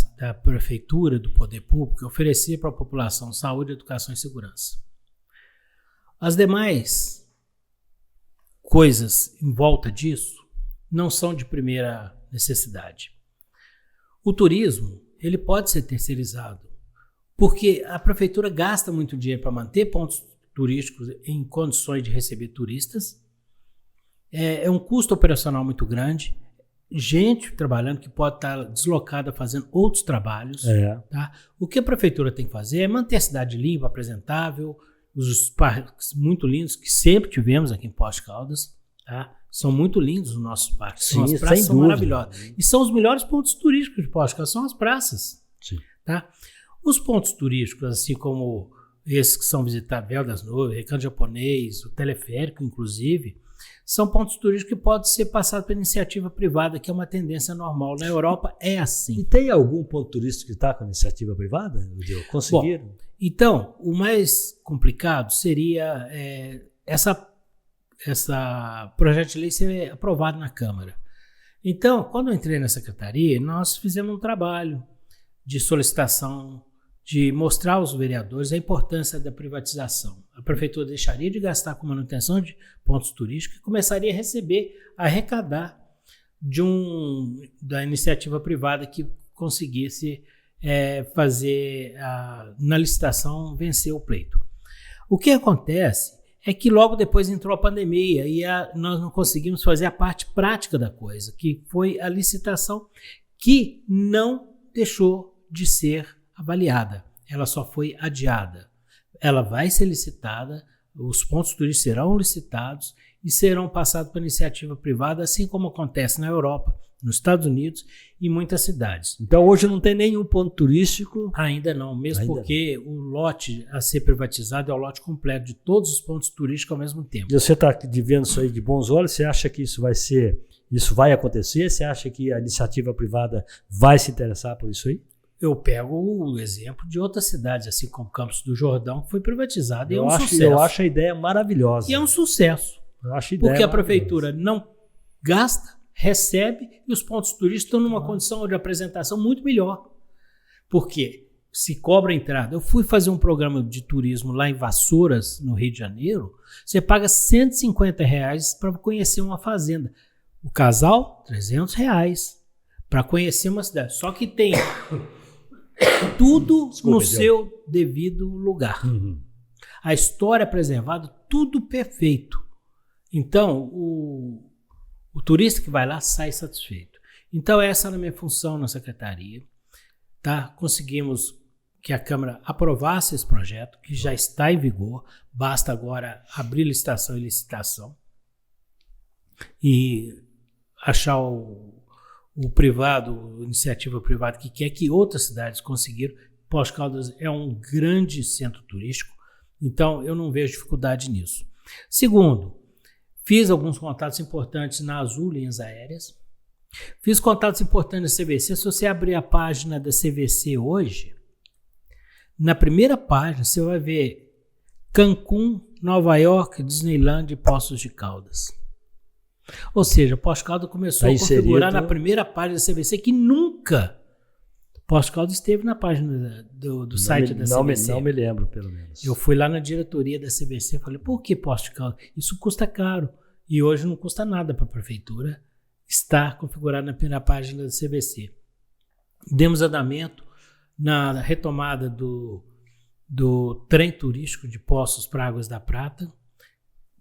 prefeitura, do poder público, oferecer para a população saúde, educação e segurança. As demais coisas em volta disso não são de primeira necessidade. O turismo, ele pode ser terceirizado, porque a prefeitura gasta muito dinheiro para manter pontos turísticos em condições de receber turistas. É um custo operacional muito grande. Gente trabalhando que pode estar deslocada fazendo outros trabalhos. Tá? O que a prefeitura tem que fazer é manter a cidade limpa, apresentável, os parques muito lindos que sempre tivemos aqui em Poços de Caldas. Tá? São muito lindos os nossos parques. Sim, as praças são dúvida. maravilhosas. E são os melhores pontos turísticos de Poços de Caldas, são as praças. Sim. Tá? Os pontos turísticos, assim como esses que são visitados, Véu das Nuvens, Recanto Japonês, o teleférico, inclusive, são pontos turísticos que podem ser passados pela iniciativa privada, que é uma tendência normal. Na Europa é assim. E tem algum ponto turístico que está com iniciativa privada? Conseguiram? Bom, então, o mais complicado seria essa projeto de lei ser aprovado na Câmara. Então, quando eu entrei na secretaria, nós fizemos um trabalho de solicitação, de mostrar aos vereadores a importância da privatização. A prefeitura deixaria de gastar com manutenção de pontos turísticos e começaria a arrecadar da iniciativa privada que conseguisse fazer, na licitação, vencer o pleito. O que acontece é que logo depois entrou a pandemia e nós não conseguimos fazer a parte prática da coisa, que foi a licitação, que não deixou de ser avaliada. Ela só foi adiada. Ela vai ser licitada, os pontos turísticos serão licitados e serão passados para iniciativa privada, assim como acontece na Europa, nos Estados Unidos e em muitas cidades. Então hoje não tem nenhum ponto turístico? Ainda não, porque o lote a ser privatizado é o lote completo de todos os pontos turísticos ao mesmo tempo. E você está vendo isso aí de bons olhos? Você acha que isso vai acontecer? Você acha que a iniciativa privada vai se interessar por isso aí? Eu pego o exemplo de outras cidades, assim como Campos do Jordão, que foi privatizado e é um sucesso. Eu acho a ideia maravilhosa. E é um sucesso. Eu acho a ideia porque a prefeitura não gasta, recebe e os pontos turísticos estão numa condição de apresentação muito melhor. Por quê? Se cobra a entrada. Eu fui fazer um programa de turismo lá em Vassouras, no Rio de Janeiro. Você paga R$150 para conhecer uma fazenda. O casal, R$300 para conhecer uma cidade. Só que tem tudo no seu devido lugar. Uhum. A história preservada, tudo perfeito. Então, o turista que vai lá sai satisfeito. Então, essa era a minha função na secretaria. Tá? Conseguimos que a Câmara aprovasse esse projeto, que já está em vigor. Basta agora abrir licitação e licitação. E achar o privado, a iniciativa privada que quer que outras cidades conseguiram. Poços de Caldas é um grande centro turístico, então eu não vejo dificuldade nisso. Segundo, fiz alguns contatos importantes na Azul Linhas Aéreas, fiz contatos importantes na CVC. Se você abrir a página da CVC hoje, na primeira página você vai ver Cancún, Nova York, Disneyland e Poços de Caldas. Ou seja, Poços de Caldas começou a configurar na primeira página da CVC, que nunca Poços de Caldas esteve na página do site da CVC. Não me lembro, pelo menos. Eu fui lá na diretoria da CVC e falei, por que Poços de Caldas? Isso custa caro. E hoje não custa nada para a prefeitura estar configurado na primeira página da CVC. Demos andamento na retomada do trem turístico de Poços para Águas da Prata.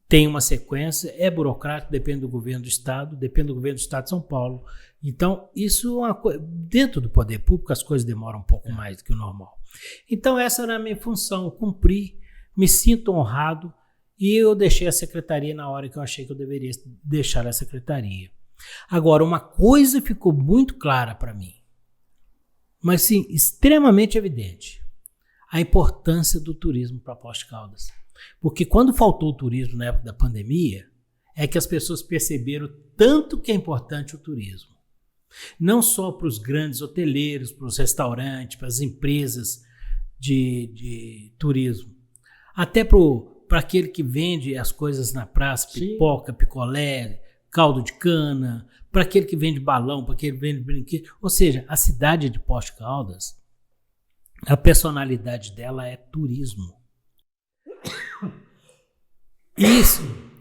Tem uma sequência, é burocrático, depende do governo do Estado, depende do governo do Estado de São Paulo. Então, isso é uma coisa. Dentro do poder público, as coisas demoram um pouco mais do que o normal. Então, essa era a minha função, eu cumpri, me sinto honrado e eu deixei a secretaria na hora que eu achei que eu deveria deixar a secretaria. Agora, uma coisa ficou muito clara para mim, mas sim, extremamente evidente, a importância do turismo para Poços de Caldas. Porque quando faltou o turismo na época da pandemia, é que as pessoas perceberam tanto que é importante o turismo. Não só para os grandes hoteleiros, para os restaurantes, para as empresas de turismo. Até para aquele que vende as coisas na praça, pipoca, picolé, caldo de cana, para aquele que vende balão, para aquele que vende brinquedo. Ou seja, a cidade de Poços de Caldas, a personalidade dela é turismo.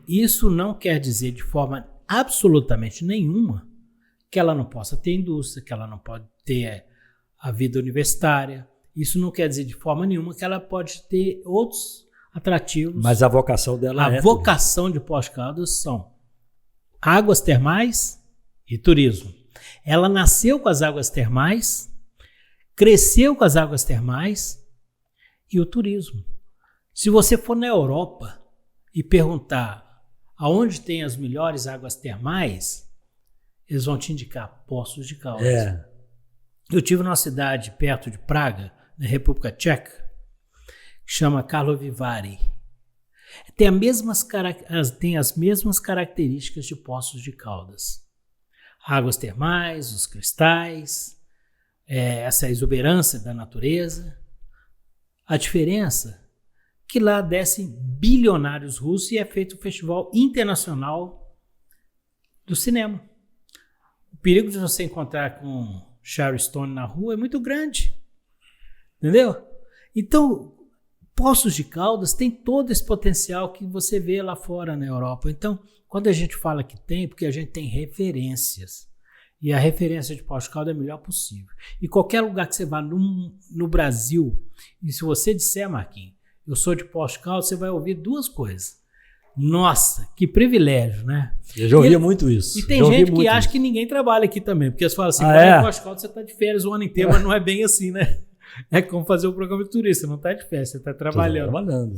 Isso não quer dizer de forma absolutamente nenhuma que ela não possa ter indústria, que ela não pode ter a vida universitária. Isso não quer dizer de forma nenhuma que ela pode ter outros atrativos. Mas a vocação dela A vocação de Poços de Caldas são águas termais e turismo. Ela nasceu com as águas termais, cresceu com as águas termais e o turismo. Se você for na Europa e perguntar aonde tem as melhores águas termais, eles vão te indicar Poços de Caldas. Eu estive numa cidade perto de Praga, na República Tcheca, que chama Karlovy Vary. Tem as mesmas características de Poços de Caldas. Águas termais, os cristais, essa exuberância da natureza. A diferença é que lá descem bilionários russos e é feito um festival internacional do cinema. O perigo de você encontrar com Sharon Stone na rua é muito grande. Entendeu? Então, Poços de Caldas tem todo esse potencial que você vê lá fora na Europa. Então, quando a gente fala que tem, porque a gente tem referências. E a referência de Poços de Caldas é a melhor possível. E qualquer lugar que você vá no Brasil, e se você disser, Marquinhos, eu sou de Poços de Caldas, você vai ouvir duas coisas. Nossa, que privilégio, né? Eu já ouvia muito isso. E tem gente que acha que ninguém trabalha aqui também, porque eles falam assim, em Poços de Caldas você está de férias o ano inteiro, mas não é bem assim, né? É como fazer o programa de turista, não está de férias, você está trabalhando.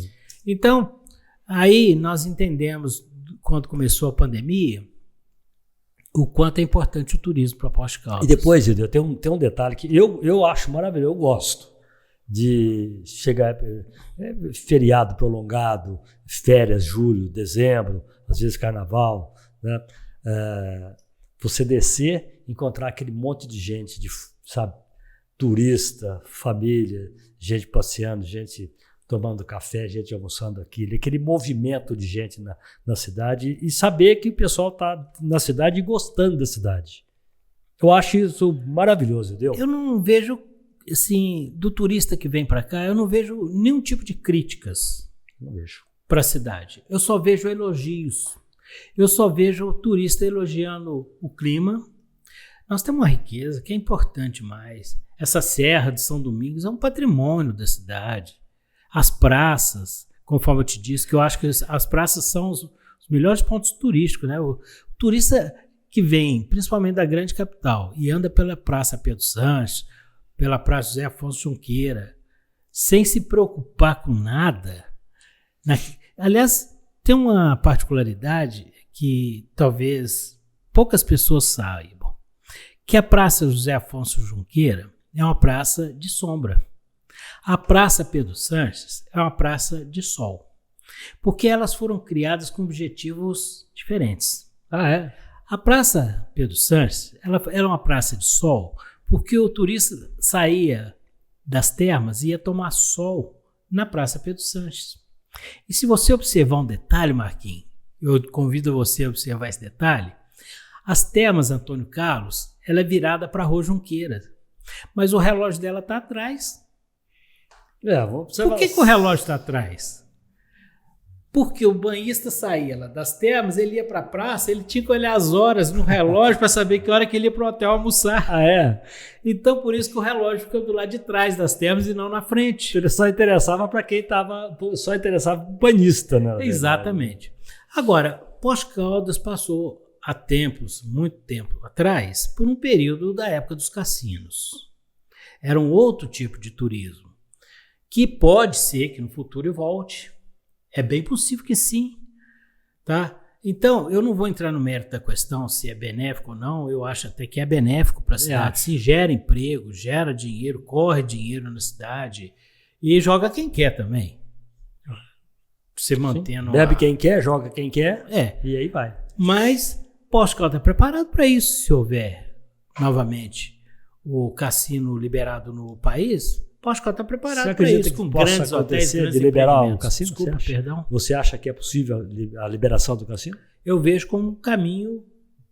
Então, aí nós entendemos, quando começou a pandemia, o quanto é importante o turismo para Poços de Caldas. E depois, Gildo, tem um detalhe que eu acho maravilhoso, eu gosto de chegar, feriado prolongado, férias, julho, dezembro, às vezes carnaval, né? Você descer, encontrar aquele monte de gente, sabe, turista, família, gente passeando, gente tomando café, gente almoçando aquele movimento de gente na cidade e saber que o pessoal está na cidade e gostando da cidade. Eu acho isso maravilhoso, entendeu? Eu não vejo, assim, do turista que vem para cá, eu não vejo nenhum tipo de críticas para a cidade. Eu só vejo elogios. Eu só vejo o turista elogiando o clima. Nós temos uma riqueza que é importante mais. Essa Serra de São Domingos é um patrimônio da cidade. As praças, conforme eu te disse, que eu acho que as praças são os melhores pontos turísticos, né? O turista que vem, principalmente da grande capital, e anda pela Praça Pedro Sanches, pela Praça José Afonso Junqueira, sem se preocupar com nada. Aliás, tem uma particularidade que talvez poucas pessoas saibam, que a Praça José Afonso Junqueira é uma praça de sombra. A Praça Pedro Sanches é uma praça de sol, porque elas foram criadas com objetivos diferentes. A Praça Pedro Sanches ela era uma praça de sol porque o turista saía das termas e ia tomar sol na Praça Pedro Sanches. E se você observar um detalhe, Marquinhos, eu convido você a observar esse detalhe, as termas Antônio Carlos, ela é virada para a Rua Junqueira, mas o relógio dela está atrás. Por que o relógio está atrás? Porque o banhista saía lá das termas, ele ia para a praça, ele tinha que olhar as horas no relógio para saber que hora que ele ia para o hotel almoçar. Então, por isso que o relógio ficou do lado de trás das termas e não na frente. Ele só interessava para quem estava, só interessava o banhista, né? Exatamente. Agora, Poços de Caldas passou há tempos, muito tempo atrás, por um período da época dos cassinos. Era um outro tipo de turismo, que pode ser que no futuro volte. É bem possível que sim, tá? Então, eu não vou entrar no mérito da questão se é benéfico ou não, eu acho até que é benéfico para a cidade, se gera emprego, gera dinheiro, corre dinheiro na cidade e joga quem quer também. Você mantendo... Bebe quem quer, joga quem quer, e aí vai. Mas Portugal está preparado para isso, se houver, novamente, o cassino liberado no país. Portugal está preparado para isso, com grandes hotéis, grandes de liberar o cassino? Desculpa, perdão. Você acha que é possível a liberação do cassino? Eu vejo como um caminho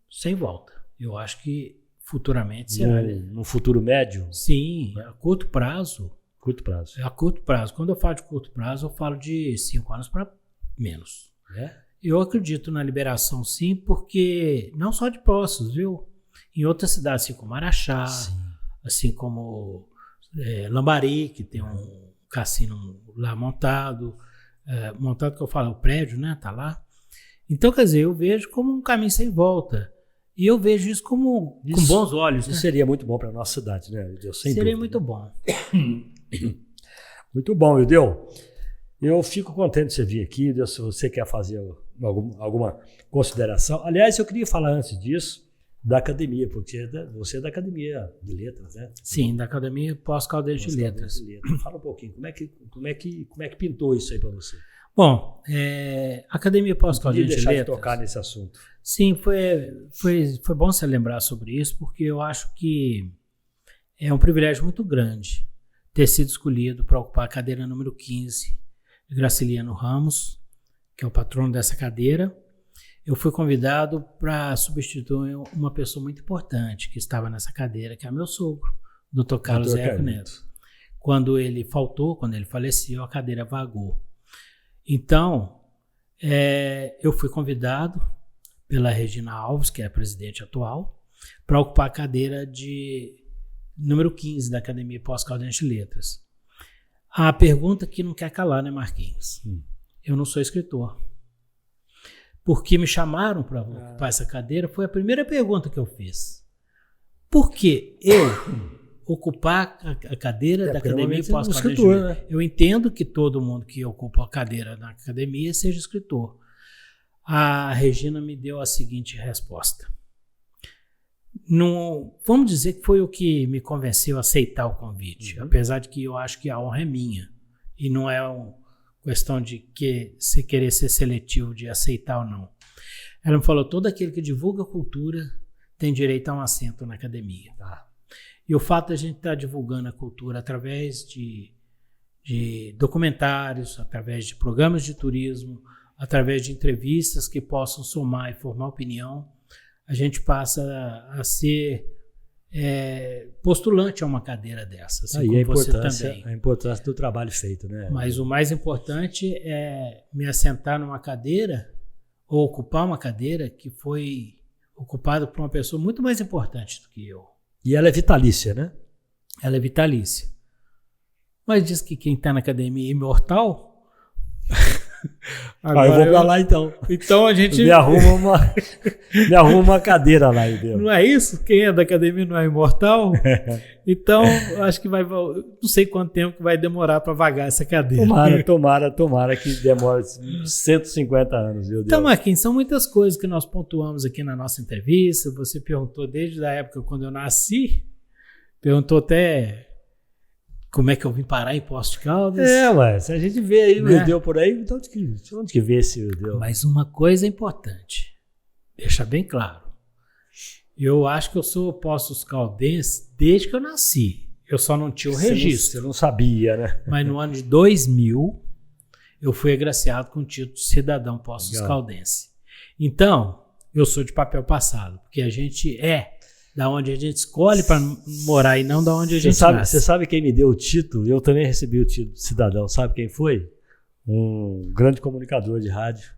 sem volta. Eu acho que futuramente será. No futuro médio? Sim, a curto prazo. Curto prazo. A curto prazo. Quando eu falo de curto prazo, eu falo de 5 anos para menos. É? Eu acredito na liberação, sim, porque não só de Poços, viu? Em outras cidades, assim como Araxá, assim como Lambari, que tem um cassino lá montado. Montado que eu falo, o prédio, né? Tá lá. Então, quer dizer, eu vejo como um caminho sem volta. E eu vejo isso com bons olhos. Isso seria muito bom para a nossa cidade, né, Ildeu? Seria muito bom. Muito bom, Ildeu. Eu fico contente de você vir aqui, Ildeu, se você quer fazer alguma consideração. Aliás, eu queria falar antes disso da academia, porque você é da Academia de Letras, né? Sim, da Academia Pós-Caldense de Letras. Fala um pouquinho, como é que pintou isso aí para você? Bom, a Academia Pós-Caldense de Letras... tocar nesse assunto. Sim, foi bom você lembrar sobre isso, porque eu acho que é um privilégio muito grande ter sido escolhido para ocupar a cadeira número 15 de Graciliano Ramos, que é o patrono dessa cadeira. Eu fui convidado para substituir uma pessoa muito importante que estava nessa cadeira, que é meu sogro, Dr. Carlos Eco Neto. Quando ele faltou, quando ele faleceu, a cadeira vagou. Então, eu fui convidado pela Regina Alves, que é a presidente atual, para ocupar a cadeira de número 15 da Academia Pós-Caldense de Letras. A pergunta que não quer calar, né, Marquinhos? Eu não sou escritor. Porque me chamaram para ocupar essa cadeira, foi a primeira pergunta que eu fiz. Por que eu ocupar a cadeira da Academia Pós-Caldense de Letras? Né? Eu entendo que todo mundo que ocupa a cadeira na academia seja escritor. A Regina me deu a seguinte resposta. Vamos dizer que foi o que me convenceu a aceitar o convite, apesar de que eu acho que a honra é minha. E não é uma questão de você querer ser seletivo de aceitar ou não. Ela me falou, todo aquele que divulga cultura tem direito a um assento na academia. E o fato de a gente estar divulgando a cultura através de documentários, através de programas de turismo, através de entrevistas que possam somar e formar opinião, a gente passa a ser postulante a uma cadeira dessa. Assim como você também. A importância do trabalho feito, né? Mas o mais importante é me assentar numa cadeira ou ocupar uma cadeira que foi ocupada por uma pessoa muito mais importante do que eu. E ela é vitalícia, né? Ela é vitalícia. Mas diz que quem está na academia é imortal. Agora eu vou para lá então. Então a gente me arruma uma cadeira lá, entendeu? Não é isso? Quem é da academia não é imortal? Então acho que não sei quanto tempo que vai demorar para vagar essa cadeira. Tomara que demore 150 anos, meu Deus. Então, Marquinhos, são muitas coisas que nós pontuamos aqui na nossa entrevista. Você perguntou desde a época quando eu nasci, perguntou até como é que eu vim parar em Poços de Caldas. Se a gente vê aí o Ildeu por aí, então onde que vê esse Ildeu? Mas uma coisa importante, deixa bem claro. Eu acho que eu sou Poços Caldense desde que eu nasci. Eu só não tinha o registro. Você não sabia, né? Mas no ano de 2000, eu fui agraciado com o título de cidadão Poços Caldense. Então, eu sou de papel passado, porque a gente da onde a gente escolhe para morar e não da onde a gente nasce. Você sabe quem me deu o título? Eu também recebi o título de cidadão. Sabe quem foi? Um grande comunicador de rádio,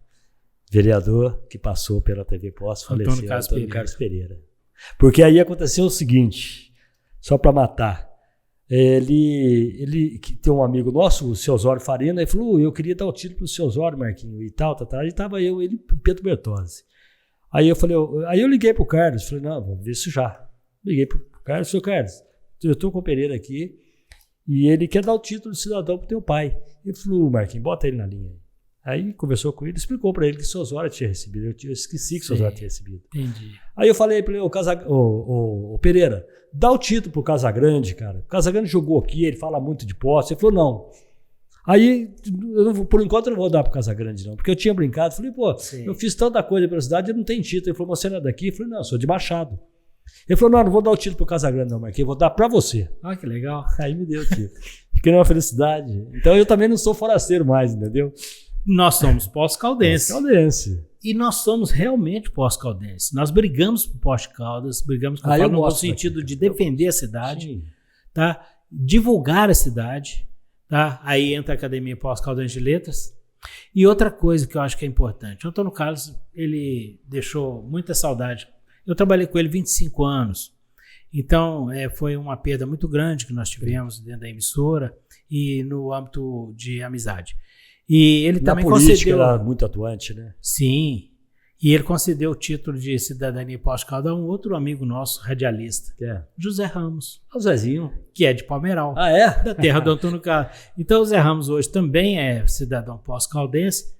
vereador, que passou pela TV Poços, faleceu, Antônio Carlos Pereira. Porque aí aconteceu o seguinte, só para matar. Ele que tem um amigo nosso, o seu Osório Farina, ele falou, eu queria dar o título para o seu Osório, Marquinhos, e tal. E estava ele e Pedro Bertozzi. Aí eu liguei pro Carlos, falei, não, vamos ver isso já. Liguei pro Carlos, seu Carlos, eu tô com o Pereira aqui e ele quer dar o título de cidadão pro teu pai. Ele falou, Marquinhos, bota ele na linha. Aí conversou com ele, explicou para ele que o seu Osório tinha recebido. Eu esqueci que o seu Osório tinha recebido. Entendi. Aí eu falei para ele, o Pereira, dá o título pro Casagrande, cara. O Casagrande jogou aqui, ele fala muito de posse. Ele falou, não. Aí, por enquanto, eu não vou dar pro Casagrande, não. Porque eu tinha brincado. Falei, pô, eu fiz tanta coisa pela cidade e não tem título. Ele falou, você não é daqui? Eu falei, não, eu sou de Machado. Ele falou, não vou dar o título pro Casagrande, não, Marquinhos, vou dar pra você. Ah, que legal. Aí me deu o título. Fiquei numa felicidade. Então eu também não sou forasteiro mais, entendeu? Nós somos pós-caldense. Pós-caldense. E nós somos realmente pós-caldense. Nós brigamos por Pós-Caldas, brigamos com no sentido de defender a cidade, tá? Divulgar a cidade, tá? Aí entra a Academia Pós-Caldense de Letras. E outra coisa que eu acho que é importante, o Antônio Carlos, ele deixou muita saudade. Eu trabalhei com ele 25 anos, então foi uma perda muito grande que nós tivemos dentro da emissora e no âmbito de amizade. E ele também concedeu... era muito atuante, né? Sim, e ele concedeu o título de cidadania pós-calda a um outro amigo nosso, radialista, que é José Ramos. O Zezinho. Que é de Palmeiral. Ah, é? Da terra do Antônio Carlos. Então o Zé Ramos hoje também é cidadão pós-caldense,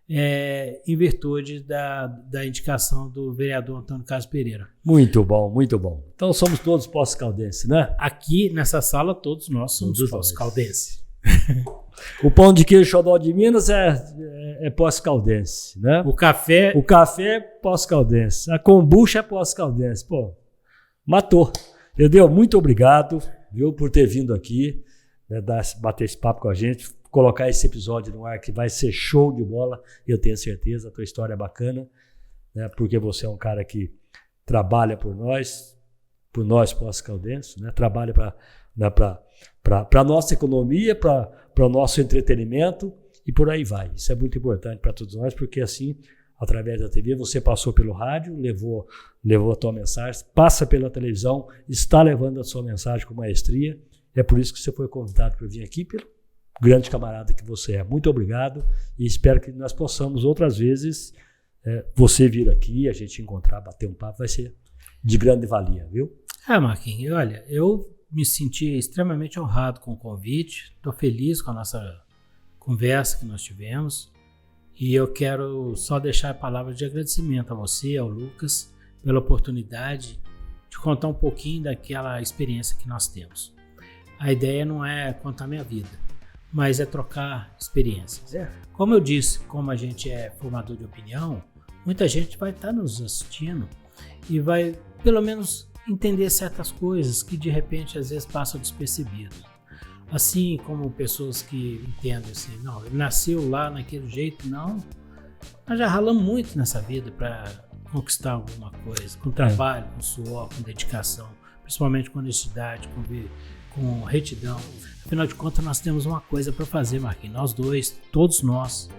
em virtude da indicação do vereador Antônio Carlos Pereira. Muito bom, muito bom. Então somos todos pós-caldenses, né? Aqui nessa sala todos nós somos pós-caldenses. O pão de queijo xodó de Minas é pós-caldense, né? O café é pós-caldense. A kombucha é pós-caldense. Pô, matou. Entendeu? Muito obrigado, viu, por ter vindo aqui, né, bater esse papo com a gente, colocar esse episódio no ar que vai ser show de bola. Eu tenho certeza, a tua história é bacana, né, porque você é um cara que trabalha por nós pós-caldenses, né, trabalha para a nossa economia, para o nosso entretenimento e por aí vai. Isso é muito importante para todos nós, porque assim, através da TV, você passou pelo rádio, levou a tua mensagem, passa pela televisão, está levando a sua mensagem com maestria. É por isso que você foi convidado para vir aqui, pelo grande camarada que você é. Muito obrigado e espero que nós possamos outras vezes você vir aqui, a gente encontrar, bater um papo, vai ser de grande valia, viu? Marquinhos, olha, eu me senti extremamente honrado com o convite, estou feliz com a nossa conversa que nós tivemos e eu quero só deixar palavras de agradecimento a você, ao Lucas, pela oportunidade de contar um pouquinho daquela experiência que nós temos. A ideia não é contar minha vida, mas é trocar experiências. Como eu disse, como a gente é formador de opinião, muita gente vai estar nos assistindo e vai, pelo menos, entender certas coisas que de repente às vezes passam despercebidas. Assim como pessoas que entendem assim, não, ele nasceu lá naquele jeito, não. Nós já ralamos muito nessa vida para conquistar alguma coisa, com trabalho, com suor, com dedicação, principalmente com honestidade, com retidão. Afinal de contas, nós temos uma coisa para fazer, Marquinhos. Nós dois, todos nós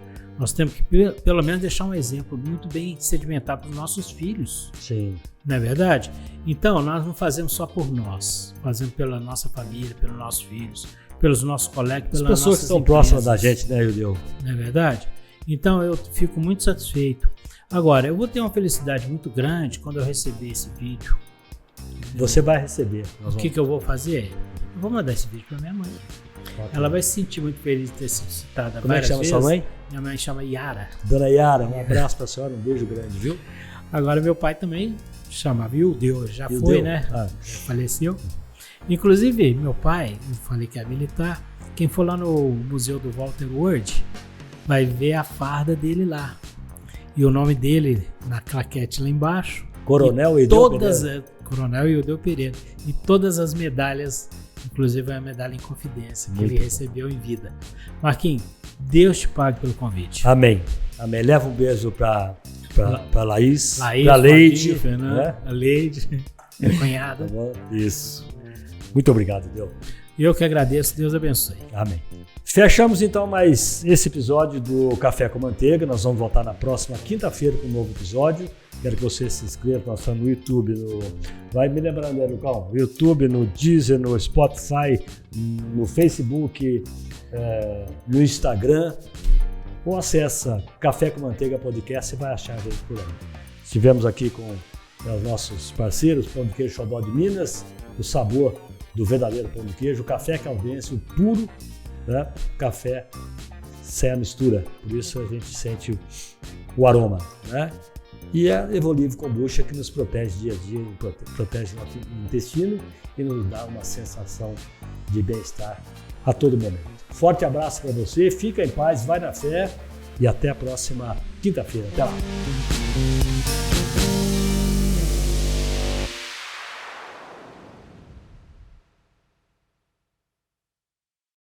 temos que pelo menos deixar um exemplo muito bem sedimentado para os nossos filhos. Sim. Não é verdade? Então, nós não fazemos só por nós, fazemos pela nossa família, pelos nossos filhos, pelos nossos colegas, pelas nossas pessoas que estão empresas. próximas da gente, né, Judeu? Não é verdade? Então, eu fico muito satisfeito. Agora, eu vou ter uma felicidade muito grande quando eu receber esse vídeo. Você vai receber. O que eu vou fazer? Eu vou mandar esse vídeo para minha mãe. Ela vai se sentir muito feliz de ter sido citada Como é que chama sua mãe? Minha mãe chama Yara. Dona Yara, um abraço para a senhora, um beijo grande, viu? Agora meu pai também chamava Ildeu, já foi, né? Já faleceu. Inclusive, meu pai, eu falei que é militar, quem for lá no museu do Walter Word vai ver a farda dele lá. E o nome dele na claquete lá embaixo. Coronel Ildeu Pereira. Coronel Ildeu Pereira. E todas as medalhas, inclusive a medalha em confidência que ele recebeu em vida. Marquinhos, Deus te pague pelo convite. Amém. Amém. Leva um beijo para Laís, para Leide, Fernando, né? A Leide, minha cunhada. Tá bom? Isso. Muito obrigado, Deus. Eu que agradeço, Deus abençoe. Amém. Fechamos então mais esse episódio do Café com Manteiga. Nós vamos voltar na próxima quinta-feira com um novo episódio. Quero que você se inscreva, nós estamos no YouTube, vai me lembrando, né, Lucão? No YouTube, no Deezer, no Spotify, no Facebook, no Instagram. Ou acessa Café com Manteiga Podcast e vai achar a gente por aí. Estivemos aqui com os nossos parceiros, Pão de Queijo Xodó de Minas, o sabor do verdadeiro pão de queijo, o café caldense, o puro, né, café sai a mistura, por isso a gente sente o aroma, né? E a Evolivre Kombucha que nos protege dia a dia, protege o nosso intestino e nos dá uma sensação de bem-estar a todo momento. Forte abraço para você, fica em paz, vai na fé e até a próxima quinta-feira. Até lá!